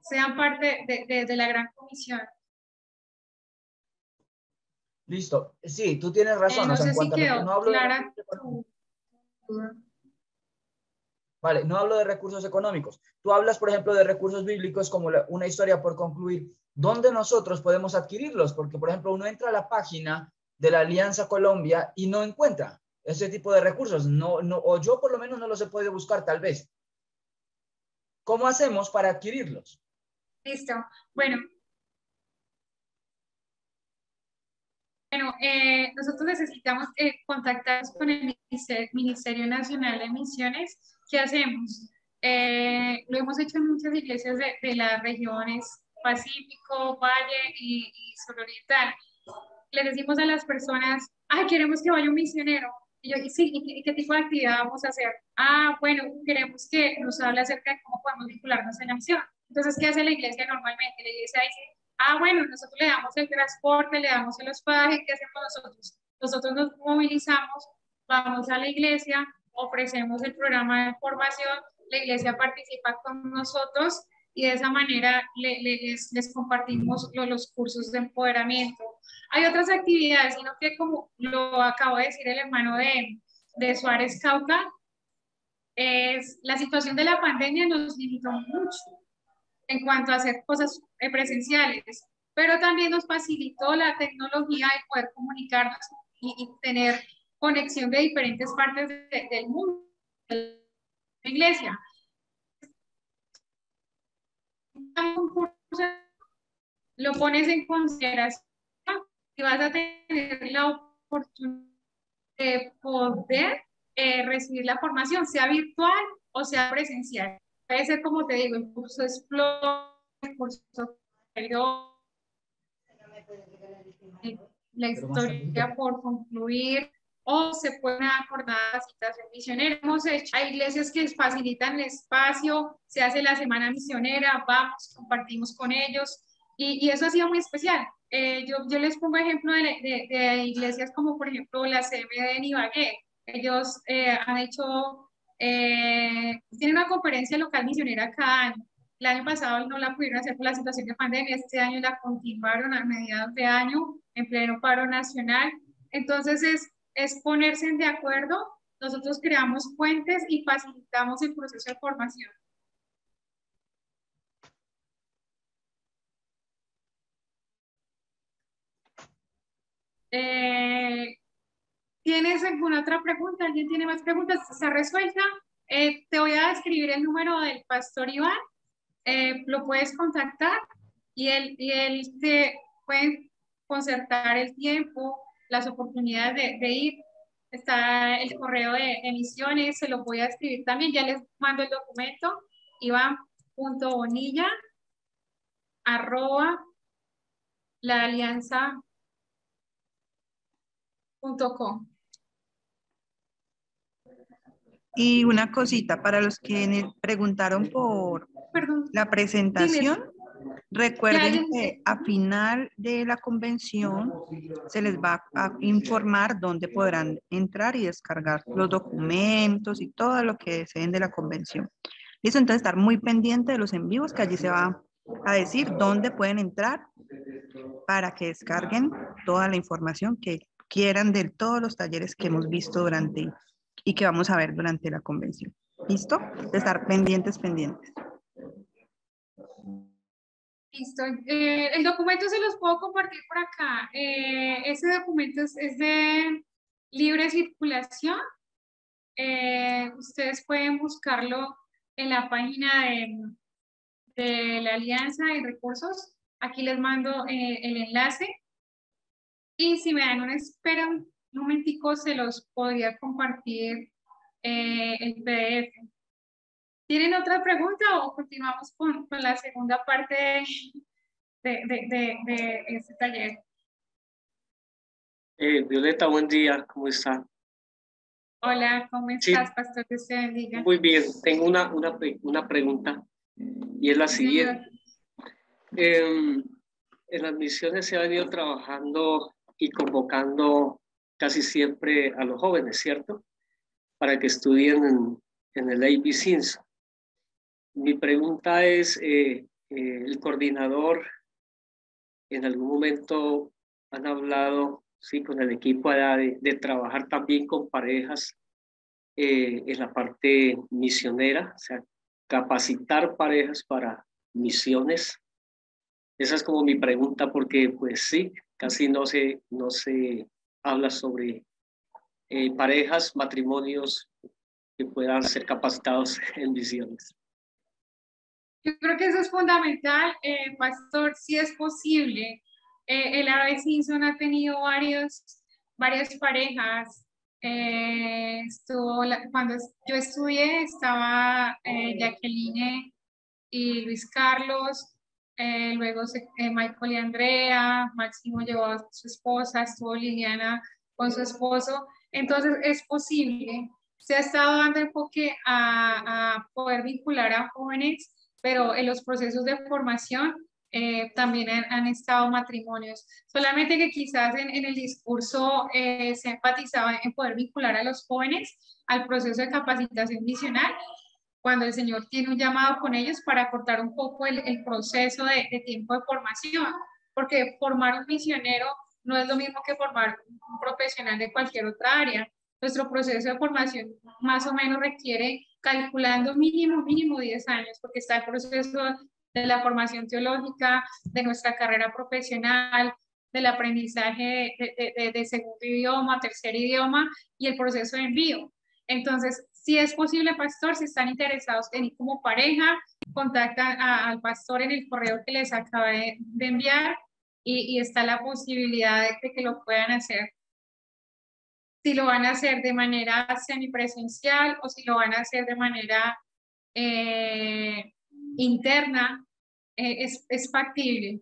sean parte de la gran comisión. Listo. Sí, tú tienes razón. No o sea, sé en si cuanto a lo que quedó no hablo de clara tu duda. Vale, no hablo de recursos económicos. Tú hablas, por ejemplo, de recursos bíblicos como una historia por concluir. ¿Dónde nosotros podemos adquirirlos? Porque, por ejemplo, uno entra a la página de la Alianza Colombia y no encuentra ese tipo de recursos. O yo por lo menos no los he podido buscar, tal vez. ¿Cómo hacemos para adquirirlos? Listo. Bueno, nosotros necesitamos contactarnos con el Ministerio Nacional de Misiones. ¿Qué hacemos? Lo hemos hecho en muchas iglesias de las regiones Pacífico, Valle y Suroriental. Les decimos a las personas, ay, queremos que vaya un misionero. Y yo, sí, ¿y qué tipo de actividad vamos a hacer? Ah, bueno, queremos que nos hable acerca de cómo podemos vincularnos en la misión. Entonces, ¿qué hace la iglesia normalmente? La iglesia dice, ah, bueno, nosotros le damos el transporte, le damos el hospedaje, ¿qué hacemos nosotros? Nosotros nos movilizamos, vamos a la iglesia, ofrecemos el programa de formación, la iglesia participa con nosotros y de esa manera les compartimos los cursos de empoderamiento. Hay otras actividades, sino que como lo acabo de decir el hermano de Suárez Cauca, es la situación de la pandemia nos limitó mucho en cuanto a hacer cosas presenciales, pero también nos facilitó la tecnología de poder comunicarnos y tener conexión de diferentes partes del mundo, de la iglesia. Lo pones en consideración y vas a tener la oportunidad de poder recibir la formación, sea virtual o sea presencial. Puede ser, como te digo, el curso Explore, el curso superior, la historia por concluir, o se pueden acordar capacitación misionera. Hemos hecho, hay iglesias que facilitan el espacio, se hace la semana misionera, vamos, compartimos con ellos, y eso ha sido muy especial. Yo les pongo ejemplo de iglesias como por ejemplo la CMD en Ibagué. Ellos han hecho, tienen una conferencia local misionera cada año. El año pasado no la pudieron hacer por la situación de pandemia, este año la continuaron a mediados de año en pleno paro nacional. Entonces es ponerse de acuerdo, nosotros creamos puentes y facilitamos el proceso de formación. ¿Tienes alguna otra pregunta? ¿Alguien tiene más preguntas? ¿Está resuelta? Te voy a escribir el número del pastor Iván, lo puedes contactar y él te puede concertar el tiempo, las oportunidades de ir. Está el correo de emisiones, se lo voy a escribir también, ya les mando el documento, iván.bonilla @laalianza.com. Y una cosita, para los que preguntaron por Perdón. la presentación, recuerden Ya, que a final de la convención se les va a informar dónde podrán entrar y descargar los documentos y todo lo que deseen de la convención. Listo, entonces estar muy pendiente de los en vivos, que allí se va a decir dónde pueden entrar para que descarguen toda la información que quieran de todos los talleres que hemos visto durante y que vamos a ver durante la convención. ¿Listo? De estar pendientes. Listo. El documento se los puedo compartir por acá. Ese documento es de libre circulación. Ustedes pueden buscarlo en la página de la Alianza de Recursos. Aquí les mando el enlace. Y si me dan una espera un momentico, se los podría compartir el PDF. ¿Tienen otra pregunta o continuamos con la segunda parte de este taller? Violeta, buen día, ¿cómo está? Hola, ¿cómo Sí, estás, pastor? Que se bendiga. muy bien, tengo una pregunta y es la siguiente. En las misiones se ha venido trabajando y convocando casi siempre a los jóvenes, ¿cierto? Para que estudien en el AB Cinza. Mi pregunta es, el coordinador, en algún momento han hablado, sí, con el equipo allá de trabajar también con parejas en la parte misionera, o sea, capacitar parejas para misiones. Esa es como mi pregunta, porque pues sí, casi no se habla sobre parejas, matrimonios que puedan ser capacitados en misiones. Yo creo que eso es fundamental, pastor, si es posible. El A.B. Simpson ha tenido varias parejas. Cuando yo estudié estaba Jacqueline y Luis Carlos, luego Michael y Andrea, Máximo llevó a su esposa, estuvo Liliana con su esposo. Entonces es posible. Se ha estado dando enfoque a poder vincular a jóvenes, pero en los procesos de formación también han estado matrimonios. Solamente que quizás en el discurso se enfatizaba en poder vincular a los jóvenes al proceso de capacitación misional, cuando el Señor tiene un llamado con ellos para acortar un poco el proceso de tiempo de formación, porque formar un misionero no es lo mismo que formar un profesional de cualquier otra área. Nuestro proceso de formación más o menos requiere, calculando mínimo 10 años, porque está el proceso de la formación teológica, de nuestra carrera profesional, del aprendizaje de segundo idioma, tercer idioma y el proceso de envío. Entonces, si es posible, pastor, si están interesados en ir como pareja, contactan al pastor en el correo que les acabé de enviar y está la posibilidad de que lo puedan hacer. Si lo van a hacer de manera semipresencial o si lo van a hacer de manera interna, es factible.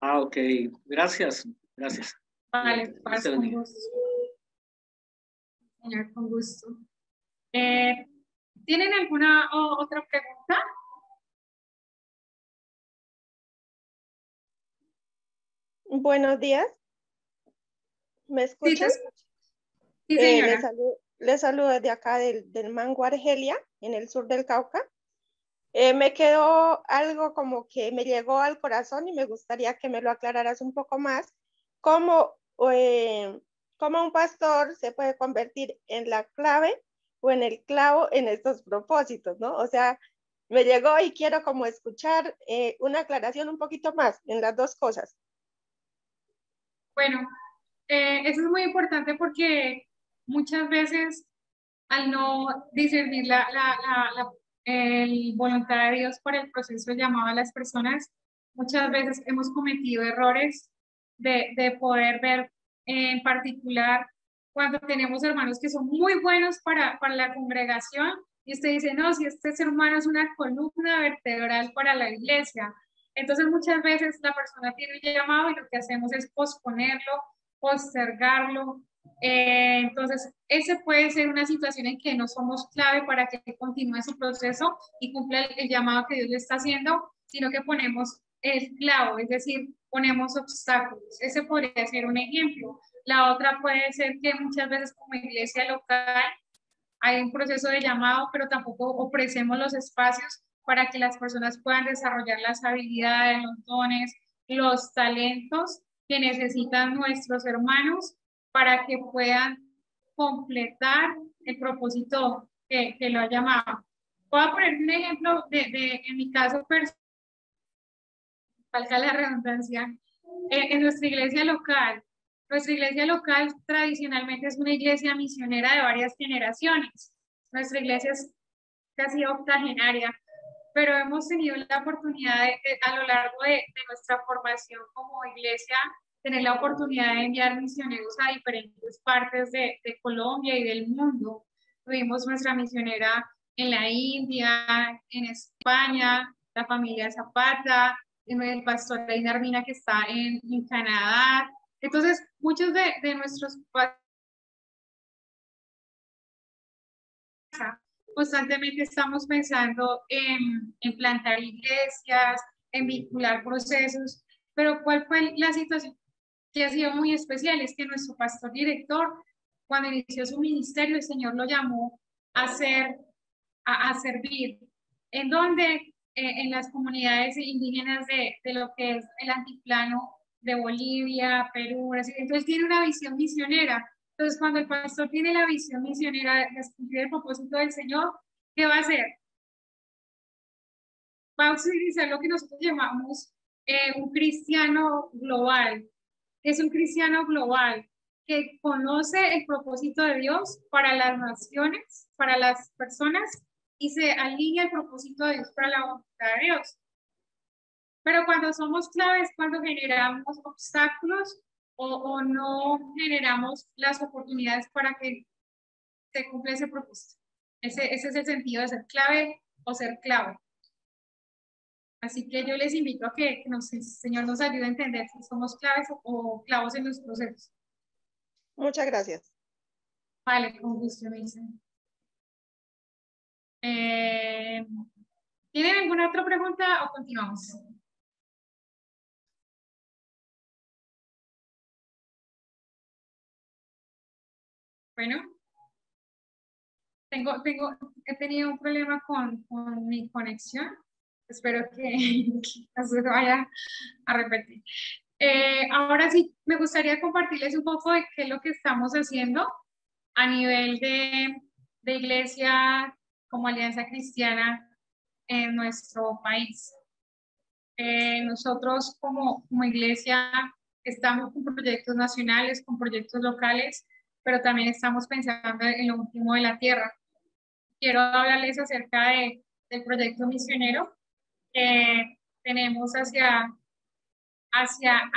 Ah, ok. Gracias. Gracias. Vale, con gusto. Señor, con gusto. ¿Tienen alguna otra pregunta? Buenos días. ¿Me escuchan? Sí, señora. Les saludo desde acá del Mango Argelia, en el sur del Cauca. Me quedó algo como que me llegó al corazón y me gustaría que me lo aclararas un poco más. ¿Cómo un pastor se puede convertir en la clave o en el clavo en estos propósitos, ¿no? O sea, me llegó y quiero como escuchar una aclaración un poquito más en las dos cosas. Bueno, eso es muy importante porque muchas veces al no discernir el voluntad de Dios por el proceso de llamado a las personas, muchas veces hemos cometido errores de poder ver en particular cuando tenemos hermanos que son muy buenos para la congregación y usted dice, no, si este ser humano es una columna vertebral para la iglesia. Entonces muchas veces la persona tiene un llamado y lo que hacemos es posponerlo, postergarlo. Entonces, ese puede ser una situación en que no somos clave para que continúe su proceso y cumpla el llamado que Dios le está haciendo, sino que ponemos el clavo, es decir, ponemos obstáculos. Ese podría ser un ejemplo. La otra puede ser que muchas veces como iglesia local hay un proceso de llamado, pero tampoco ofrecemos los espacios para que las personas puedan desarrollar las habilidades, los dones, los talentos que necesitan nuestros hermanos para que puedan completar el propósito que lo ha llamado. Voy a poner un ejemplo en mi caso personal, valga la redundancia, en nuestra iglesia local. Nuestra iglesia local tradicionalmente es una iglesia misionera de varias generaciones. Nuestra iglesia es casi octogenaria, pero hemos tenido la oportunidad a lo largo de nuestra formación como iglesia, tener la oportunidad de enviar misioneros a diferentes partes de Colombia y del mundo. Tuvimos nuestra misionera en la India, en España, la familia Zapata, el pastor Einar Mina que está en Canadá. Entonces, muchos de nuestros constantemente estamos pensando en plantar iglesias, en vincular procesos, pero ¿cuál fue la situación que ha sido muy especial? Es que nuestro pastor director, cuando inició su ministerio, el Señor lo llamó a servir. ¿En dónde? En las comunidades indígenas de lo que es el altiplano de Bolivia, Perú, Brasil. Entonces tiene una visión misionera Entonces, cuando el pastor tiene la visión misionera de cumplir el propósito del Señor, ¿qué va a hacer? Va a utilizar lo que nosotros llamamos un cristiano global. Es un cristiano global que conoce el propósito de Dios para las naciones, para las personas, y se alinea el propósito de Dios para la voluntad de Dios. Pero cuando somos claves, cuando generamos obstáculos o no generamos las oportunidades para que se cumpla ese propósito. Ese es el sentido de ser clave o ser clave. Así que yo les invito a que el Señor nos ayude a entender si somos claves o clavos en los procesos. Muchas gracias. Vale, con gusto, me dicen. ¿Tienen alguna otra pregunta o continuamos? Bueno, he tenido un problema con mi conexión. Espero que no se vaya a repetir. Ahora sí, me gustaría compartirles un poco de qué es lo que estamos haciendo a nivel de iglesia como Alianza Cristiana en nuestro país. Nosotros como iglesia estamos con proyectos nacionales, con proyectos locales, pero también estamos pensando en lo último de la tierra. Quiero hablarles acerca del proyecto misionero que tenemos hacia Asia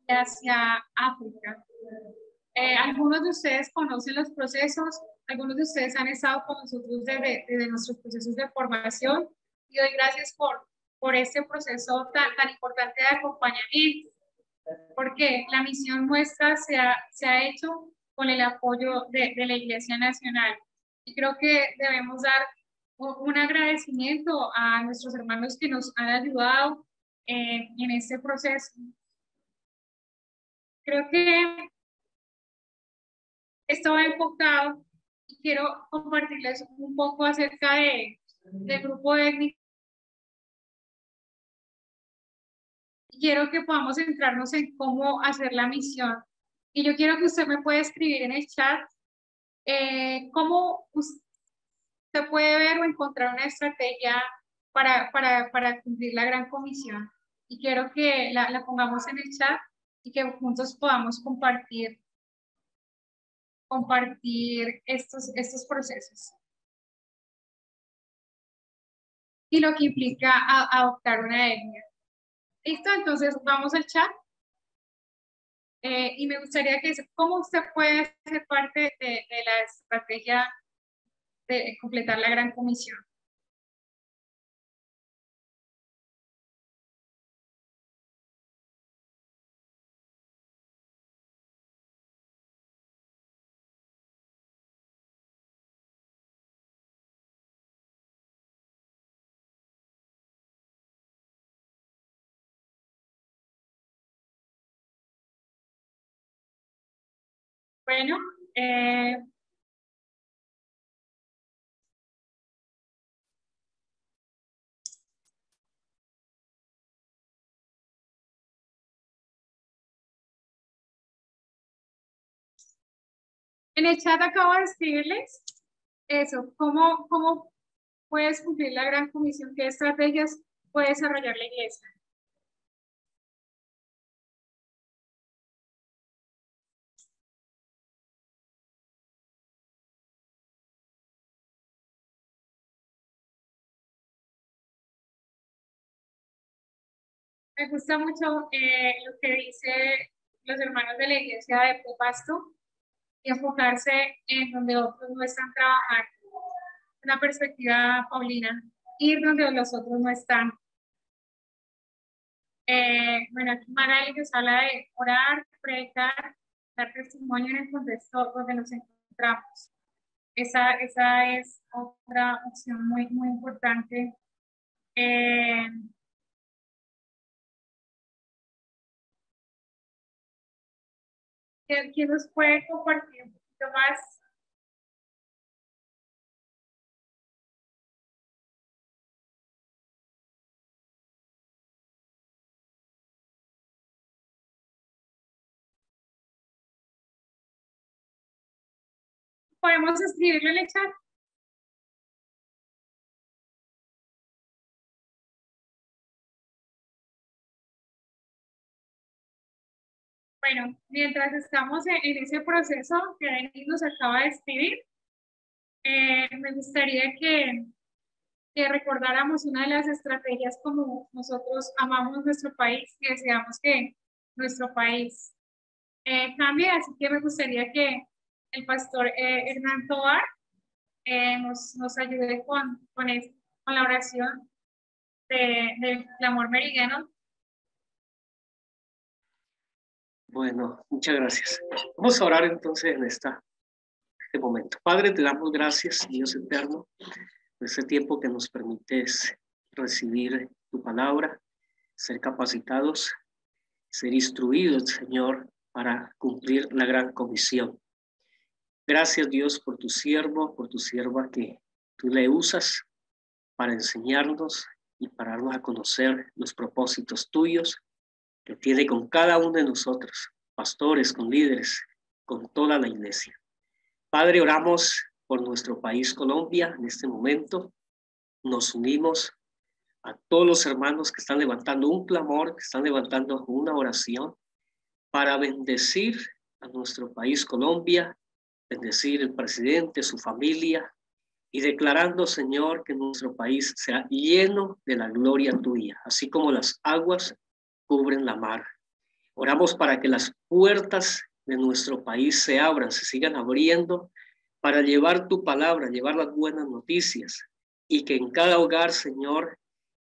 y hacia África. Algunos de ustedes conocen los procesos, algunos de ustedes han estado con nosotros desde nuestros procesos de formación y doy gracias por este proceso tan importante de acompañamiento, porque la misión nuestra se ha hecho con el apoyo de la Iglesia Nacional. Y creo que debemos dar un agradecimiento a nuestros hermanos que nos han ayudado en este proceso. Creo que esto va enfocado y quiero compartirles un poco acerca del grupo étnico. Quiero que podamos centrarnos en cómo hacer la misión. Y yo quiero que usted me pueda escribir en el chat cómo usted puede ver o encontrar una estrategia para cumplir la gran comisión. Y quiero que la pongamos en el chat y que juntos podamos compartir estos procesos. Y lo que implica adoptar una etnia. ¿Listo? Entonces vamos al chat. Y me gustaría que cómo usted puede ser parte de la estrategia de completar la gran comisión. Bueno, en el chat acabo de escribirles eso, cómo puedes cumplir la gran comisión, qué estrategias puede desarrollar la iglesia. Me gusta mucho lo que dice los hermanos de la iglesia de Pasto y enfocarse en donde otros no están trabajando. Una perspectiva paulina, ir donde los otros no están. Bueno, aquí Magali nos habla de orar, predicar, dar testimonio en el contexto donde nos encontramos. Esa es otra opción muy importante. ¿Quién nos puede compartir un poquito más? podemos escribirlo en el chat. Bueno, mientras estamos en ese proceso que Denis nos acaba de escribir, me gustaría que recordáramos una de las estrategias como nosotros amamos nuestro país y deseamos que nuestro país cambie. Así que me gustaría que el pastor Hernán Tovar nos ayude con la oración del clamor meridiano. Bueno, muchas gracias. Vamos a orar entonces en este momento. Padre, te damos gracias, Dios eterno, por este tiempo que nos permites recibir tu palabra, ser capacitados, ser instruidos, Señor, para cumplir la gran comisión. Gracias, Dios, por tu siervo, por tu sierva que tú le usas para enseñarnos y para darnos a conocer los propósitos tuyos que tiene con cada uno de nosotros, pastores, con líderes, con toda la iglesia. Padre, oramos por nuestro país Colombia en este momento. Nos unimos a todos los hermanos que están levantando un clamor, que están levantando una oración para bendecir a nuestro país Colombia, bendecir el presidente, su familia, y declarando, Señor, que nuestro país sea lleno de la gloria tuya, así como las aguas cubren la mar. Oramos para que las puertas de nuestro país se abran, se sigan abriendo para llevar tu palabra, llevar las buenas noticias y que en cada hogar, Señor,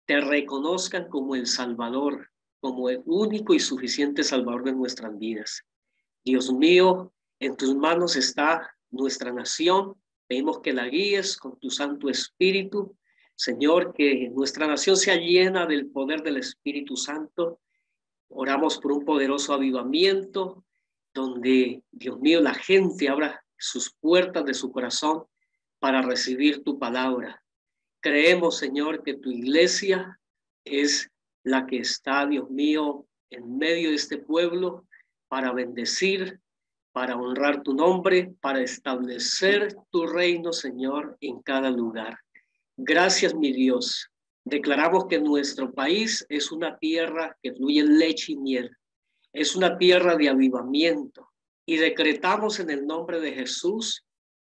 te reconozcan como el Salvador, como el único y suficiente Salvador de nuestras vidas. Dios mío, en tus manos está nuestra nación. Pedimos que la guíes con tu Santo Espíritu. Señor, que nuestra nación sea llena del poder del Espíritu Santo. Oramos por un poderoso avivamiento donde, Dios mío, la gente abra sus puertas de su corazón para recibir tu palabra. Creemos, Señor, que tu iglesia es la que está, Dios mío, en medio de este pueblo para bendecir, para honrar tu nombre, para establecer tu reino, Señor, en cada lugar. Gracias, mi Dios. Declaramos que nuestro país es una tierra que fluye leche y miel. Es una tierra de avivamiento. Y decretamos en el nombre de Jesús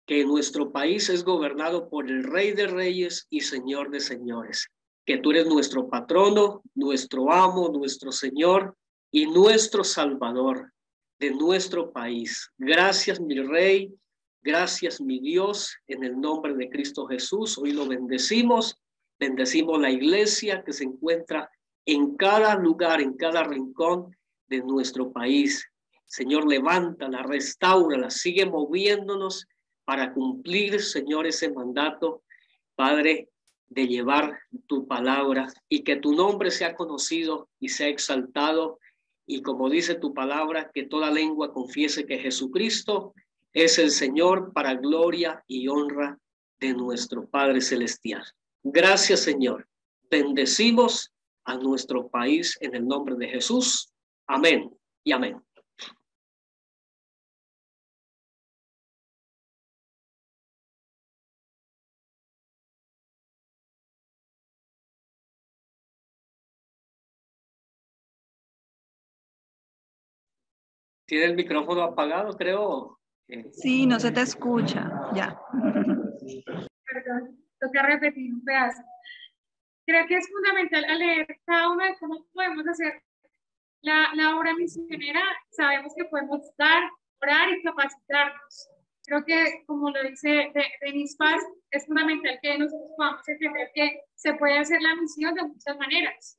que nuestro país es gobernado por el Rey de Reyes y Señor de Señores. Que tú eres nuestro patrono, nuestro amo, nuestro Señor y nuestro Salvador de nuestro país. Gracias, mi Rey. Gracias, mi Dios, en el nombre de Cristo Jesús. Hoy lo bendecimos. Bendecimos la iglesia que se encuentra en cada lugar, en cada rincón de nuestro país. Señor, levántala, restáurala, sigue moviéndonos para cumplir, Señor, ese mandato, Padre, de llevar tu palabra y que tu nombre sea conocido y sea exaltado. Y como dice tu palabra, que toda lengua confiese que Jesucristo es el Señor para gloria y honra de nuestro Padre Celestial. Gracias, Señor. Bendecimos a nuestro país en el nombre de Jesús. Amén y amén. ¿Tiene el micrófono apagado, creo? Sí, no se te escucha. Ya. Perdón, toca repetir un pedazo. Creo que es fundamental al leer cada uno de cómo podemos hacer la obra misionera. Sabemos que podemos dar, orar y capacitarnos. Creo que, como lo dice Denis Paz, es fundamental que nosotros podamos entender que se puede hacer la misión de muchas maneras.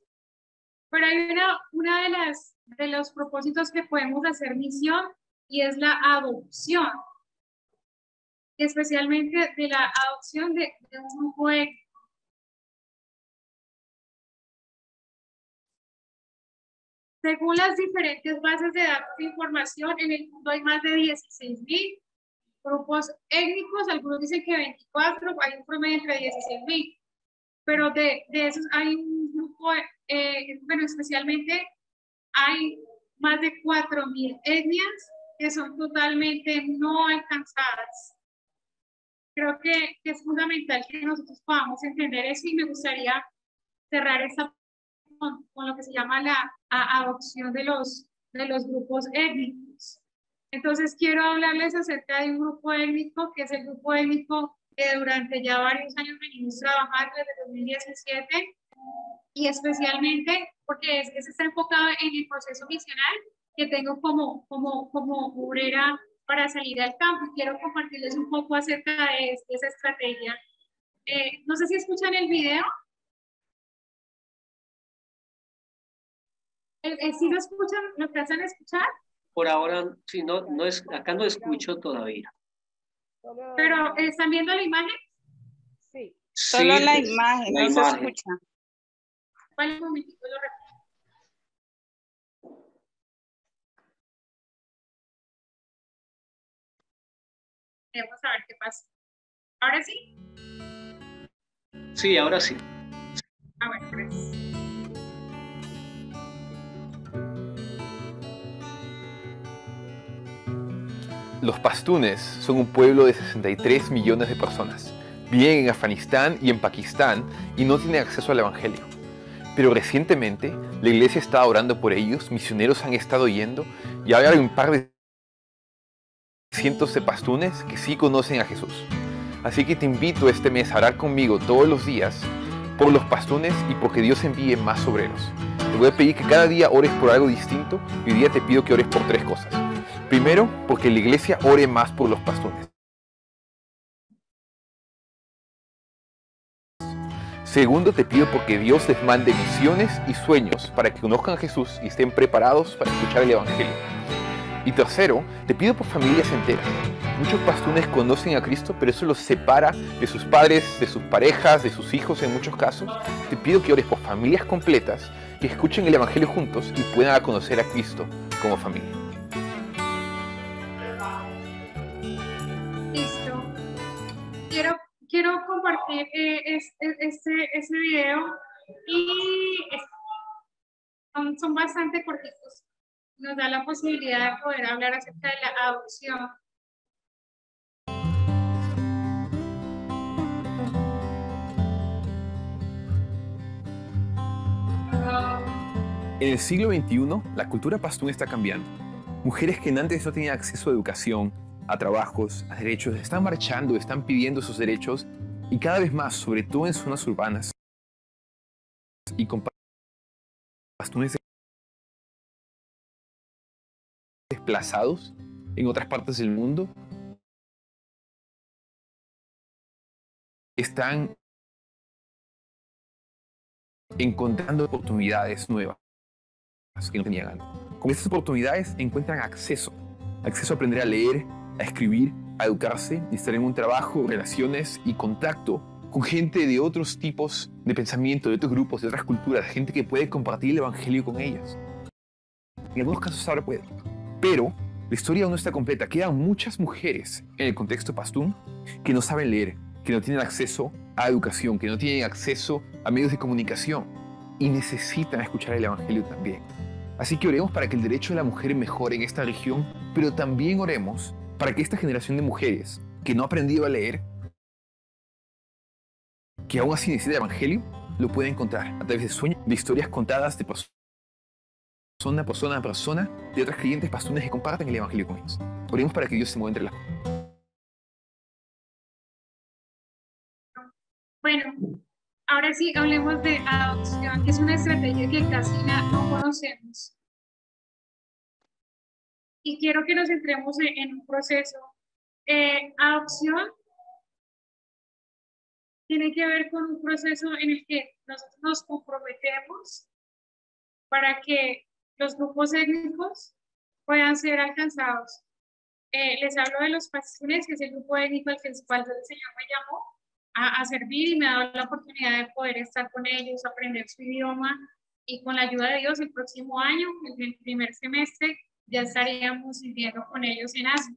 Pero hay una de los propósitos que podemos hacer misión y es la adopción, especialmente de la adopción de un grupo étnico. Según las diferentes bases de datos de información, en el mundo hay más de 16.000 grupos étnicos, algunos dicen que 24, hay un promedio entre 16.000, pero de esos hay un grupo, bueno, especialmente hay más de 4.000 etnias que son totalmente no alcanzadas creo que es fundamental que nosotros podamos entender eso y me gustaría cerrar esta con lo que se llama la adopción de los grupos étnicos. Entonces quiero hablarles acerca de un grupo étnico que es el grupo étnico que durante ya varios años venimos trabajando desde 2017 y especialmente porque ese está enfocado en el proceso misional que tengo como obrera para salir al campo y quiero compartirles un poco acerca de esa estrategia. No sé si escuchan el video. ¿Sí lo escuchan? ¿Lo alcanzan a escuchar? Por ahora, si no, acá no escucho todavía. Pero, ¿están viendo la imagen? Sí. Sí, Solo la imagen, la no se imagen. escucha. Vale, un momentito, lo repito. Vamos a ver qué pasa. ¿Ahora sí? Sí, ahora sí. Ah, bueno, gracias. Los pastunes son un pueblo de 63 millones de personas. Viven en Afganistán y en Pakistán y no tienen acceso al Evangelio. Pero recientemente la iglesia está orando por ellos, misioneros han estado yendo y ahora hay un par de cientos de pastunes que sí conocen a Jesús. Así que te invito este mes a orar conmigo todos los días por los pastunes y porque Dios envíe más obreros. Te voy a pedir que cada día ores por algo distinto y hoy día te pido que ores por 3 cosas. Primero, porque la iglesia ore más por los pastunes. Segundo, te pido porque Dios les mande visiones y sueños para que conozcan a Jesús y estén preparados para escuchar el Evangelio. Y tercero, te pido por familias enteras. Muchos pastunes conocen a Cristo, pero eso los separa de sus padres, de sus parejas, de sus hijos en muchos casos. Te pido que ores por familias completas, que escuchen el Evangelio juntos y puedan conocer a Cristo como familia. Listo. Quiero compartir este video y son bastante cortitos. Nos da la posibilidad de poder hablar acerca de la adopción. En el siglo XXI, la cultura pastún está cambiando. Mujeres que antes no tenían acceso a educación, a trabajos, a derechos, están marchando, están pidiendo sus derechos y cada vez más, sobre todo en zonas urbanas y con pastunes desplazados en otras partes del mundo, están encontrando oportunidades nuevas que no tenían antes. Con estas oportunidades encuentran acceso a aprender a leer, a escribir, a educarse y estar en un trabajo, relaciones y contacto con gente de otros tipos de pensamiento, de otros grupos, de otras culturas, gente que puede compartir el Evangelio con ellas. En algunos casos ahora puede. Pero la historia aún no está completa. Quedan muchas mujeres en el contexto pastún que no saben leer, que no tienen acceso a educación, que no tienen acceso a medios de comunicación y necesitan escuchar el Evangelio también. Así que oremos para que el derecho de la mujer mejore en esta región, pero también oremos para que esta generación de mujeres que no ha aprendido a leer, que aún así necesita el Evangelio, lo pueda encontrar a través de sueños, de historias contadas de persona a persona, de otras creyentes pastunes que comparten el Evangelio con ellos. Oremos para que Dios se mueva entre las cosas. Bueno, ahora sí hablemos de adopción, que es una estrategia que casi no conocemos. Y quiero que nos centremos en un proceso. Adopción tiene que ver con un proceso en el que nosotros nos comprometemos para que los grupos étnicos puedan ser alcanzados. Les hablo de los pastunes, que es el grupo étnico al cual el Señor me llamó a servir y me ha dado la oportunidad de poder estar con ellos, aprender su idioma y con la ayuda de Dios el próximo año, en el primer semestre, ya estaríamos viviendo con ellos en Asia.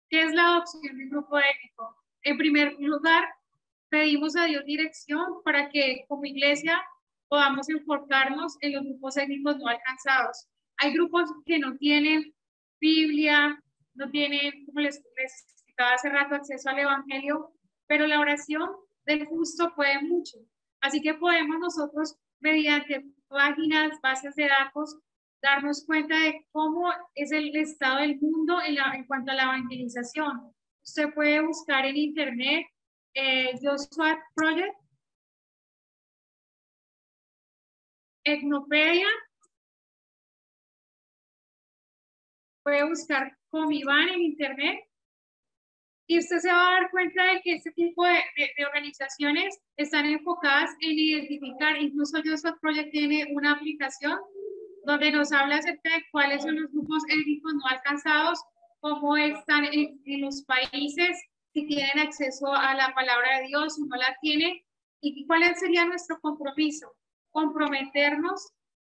¿Qué es la adopción de un grupo étnico? En primer lugar, pedimos a Dios dirección para que como iglesia podamos enfocarnos en los grupos étnicos no alcanzados. Hay grupos que no tienen Biblia, no tienen, como les explicaba explicaba hace rato, acceso al Evangelio, pero la oración del justo puede mucho. Así que podemos nosotros, mediante páginas, bases de datos, darnos cuenta de cómo es el estado del mundo en cuanto a la evangelización. Usted puede buscar en internet Joshua Project, Etnopedia, puede buscar Comiban en internet y usted se va a dar cuenta de que este tipo de organizaciones están enfocadas en identificar, incluso Joshua Project tiene una aplicación donde nos habla acerca de cuáles son los grupos étnicos no alcanzados, cómo están en los países, si tienen acceso a la palabra de Dios o no la tienen, y cuál sería nuestro compromiso. Comprometernos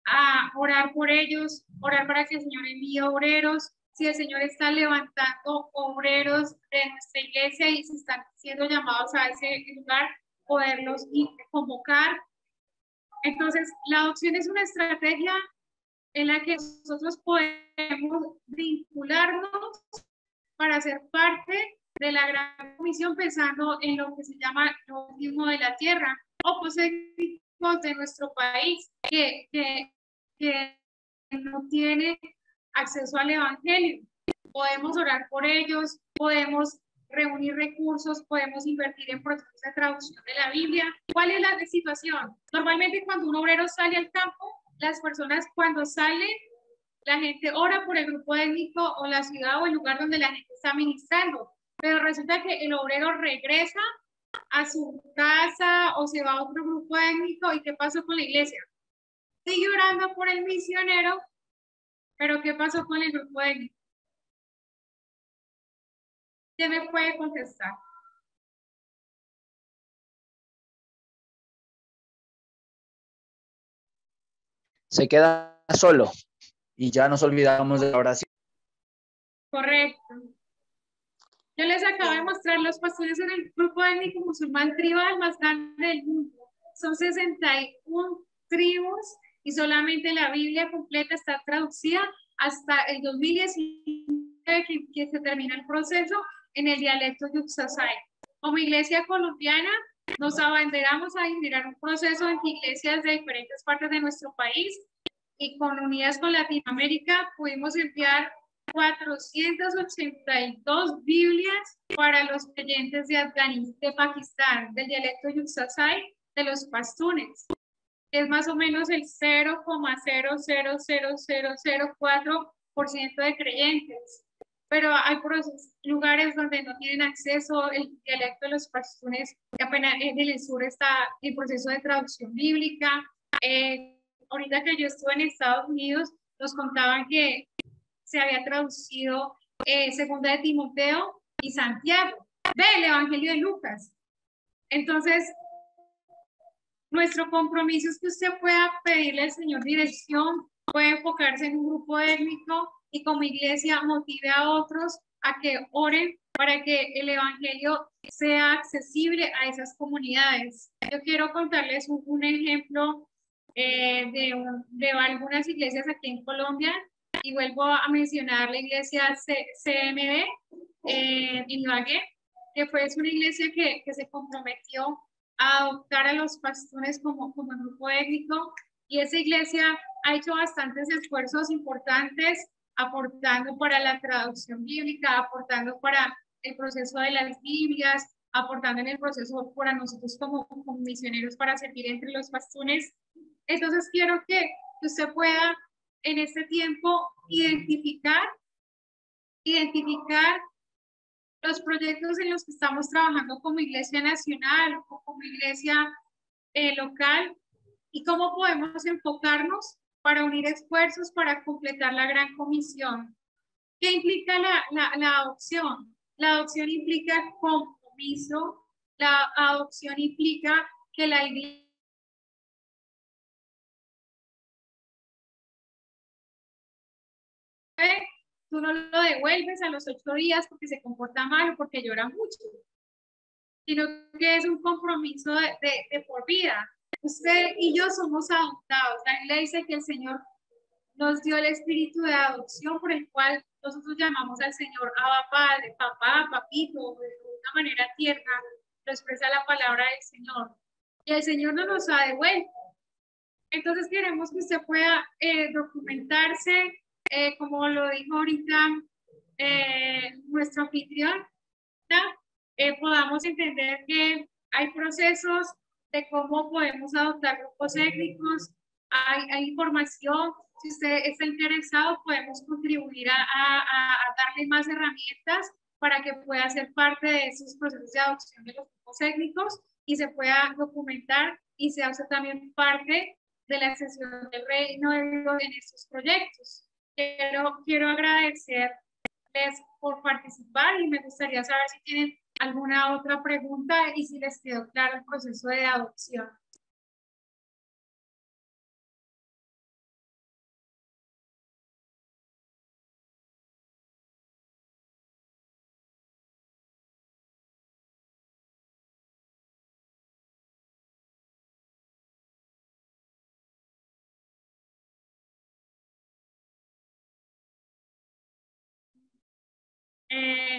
a orar por ellos, orar para que el Señor envíe obreros. Si el Señor está levantando obreros de nuestra iglesia y se están siendo llamados a ese lugar, poderlos convocar. Entonces, la adopción es una estrategia en la que nosotros podemos vincularnos para ser parte de la gran comisión, pensando en lo que se llama lo último de la tierra, o poseídos de nuestro país que no tiene acceso al Evangelio. Podemos orar por ellos, podemos reunir recursos, podemos invertir en procesos de traducción de la Biblia. ¿Cuál es la situación? Normalmente cuando un obrero sale al campo, las personas cuando salen, la gente ora por el grupo étnico o la ciudad o el lugar donde la gente está ministrando, pero resulta que el obrero regresa a su casa o se va a otro grupo étnico. ¿Y qué pasó con la iglesia? Sigue orando por el misionero, pero ¿qué pasó con el grupo étnico? ¿Quién me puede contestar? Se queda solo y ya nos olvidamos de la oración. Correcto. Yo les acabo de mostrar los pastores en el grupo étnico musulmán tribal más grande del mundo. Son 61 tribus y solamente la Biblia completa está traducida hasta el 2019 que se termina el proceso en el dialecto yuxasay. Como iglesia colombiana nos abanderamos a generar un proceso en iglesias de diferentes partes de nuestro país y con Unidas con Latinoamérica pudimos enviar 482 Biblias para los creyentes de Afganistán, de Pakistán, del dialecto yuxasay, de los pastunes. Es más o menos el 0,000004% de creyentes. Pero hay lugares donde no tienen acceso el dialecto de los pastunes, que apenas en el sur está el proceso de traducción bíblica. Ahorita que yo estuve en Estados Unidos, nos contaban que se había traducido Segunda de Timoteo y Santiago, del Evangelio de Lucas. Entonces, nuestro compromiso es que usted pueda pedirle al Señor dirección, puede enfocarse en un grupo étnico y como iglesia motive a otros a que oren para que el Evangelio sea accesible a esas comunidades. Yo quiero contarles un ejemplo de algunas iglesias aquí en Colombia y vuelvo a mencionar la iglesia CMD en Ibagué, que fue una iglesia que se comprometió a adoptar a los pastunes como grupo étnico, y esa iglesia ha hecho bastantes esfuerzos importantes aportando para la traducción bíblica, aportando para el proceso de las Biblias, aportando en el proceso para nosotros como misioneros para servir entre los pastunes. Entonces quiero que usted pueda en este tiempo identificar los proyectos en los que estamos trabajando como iglesia nacional o como iglesia local y cómo podemos enfocarnos para unir esfuerzos para completar la gran comisión. ¿Qué implica la adopción? La adopción implica compromiso, la adopción implica que la iglesia tú no lo devuelves a los 8 días porque se comporta mal o porque llora mucho, sino que es un compromiso de por vida. Usted y yo somos adoptados. La Biblia dice que el Señor nos dio el espíritu de adopción por el cual nosotros llamamos al Señor Abba Padre, papá, papito, de una manera tierna, lo expresa la palabra del Señor. Y el Señor no nos ha devuelto. Entonces queremos que usted pueda documentarse, como lo dijo ahorita nuestro anfitrión, podamos entender que hay procesos de cómo podemos adoptar grupos étnicos, hay información. Si usted está interesado, podemos contribuir a darle más herramientas para que pueda ser parte de esos procesos de adopción de los grupos étnicos y se pueda documentar y sea usted también parte de la extensión del reino de Dios en estos proyectos. Quiero agradecerles por participar y me gustaría saber si tienen alguna otra pregunta y si les quedó claro el proceso de adopción.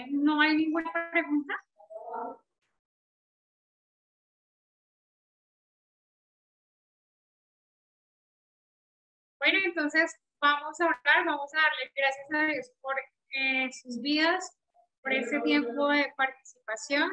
¿No hay ninguna pregunta? Bueno, entonces vamos a orar, vamos a darle gracias a Dios por sus vidas, por ese tiempo de participación,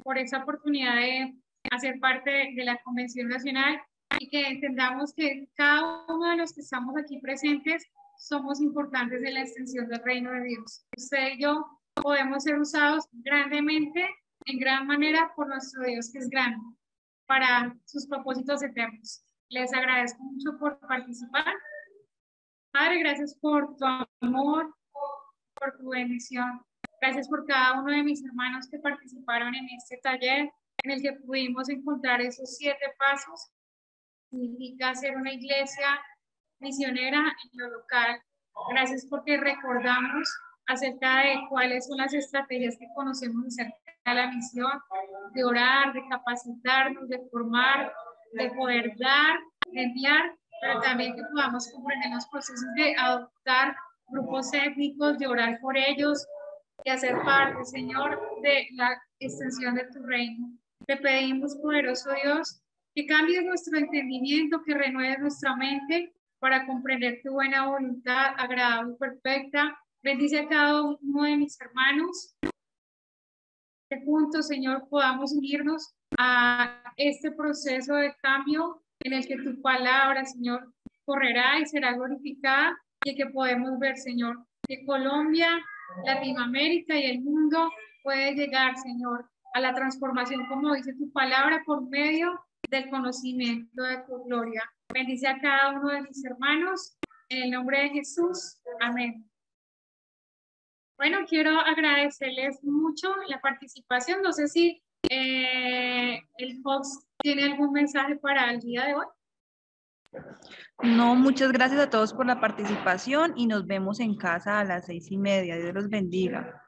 por esa oportunidad de hacer parte de la Convención Nacional y que entendamos que cada uno de los que estamos aquí presentes somos importantes en la extensión del reino de Dios. Usted y yo podemos ser usados grandemente, en gran manera, por nuestro Dios que es grande, para sus propósitos eternos. Les agradezco mucho por participar. Padre, gracias por tu amor, por tu bendición. Gracias por cada uno de mis hermanos que participaron en este taller, en el que pudimos encontrar esos 7 pasos. Significa ser una iglesia misionera en lo local. Gracias porque recordamos acerca de cuáles son las estrategias que conocemos acerca de la misión, de orar, de capacitarnos, de formar, de poder dar, de enviar, pero también que podamos comprender los procesos de adoptar grupos étnicos, de orar por ellos, de hacer parte, Señor, de la extensión de tu reino. Te pedimos, poderoso Dios, que cambies nuestro entendimiento, que renueves nuestra mente para comprender tu buena voluntad, agradable y perfecta. Bendice a cada uno de mis hermanos, que juntos, Señor, podamos unirnos a este proceso de cambio en el que tu palabra, Señor, correrá y será glorificada, y que podemos ver, Señor, que Colombia, Latinoamérica y el mundo puede llegar, Señor, a la transformación, como dice tu palabra, por medio del conocimiento de tu gloria. Bendice a cada uno de mis hermanos, en el nombre de Jesús. Amén. Bueno, quiero agradecerles mucho la participación. No sé si el Fox tiene algún mensaje para el día de hoy. No, muchas gracias a todos por la participación y nos vemos en casa a las 6:30. Dios los bendiga.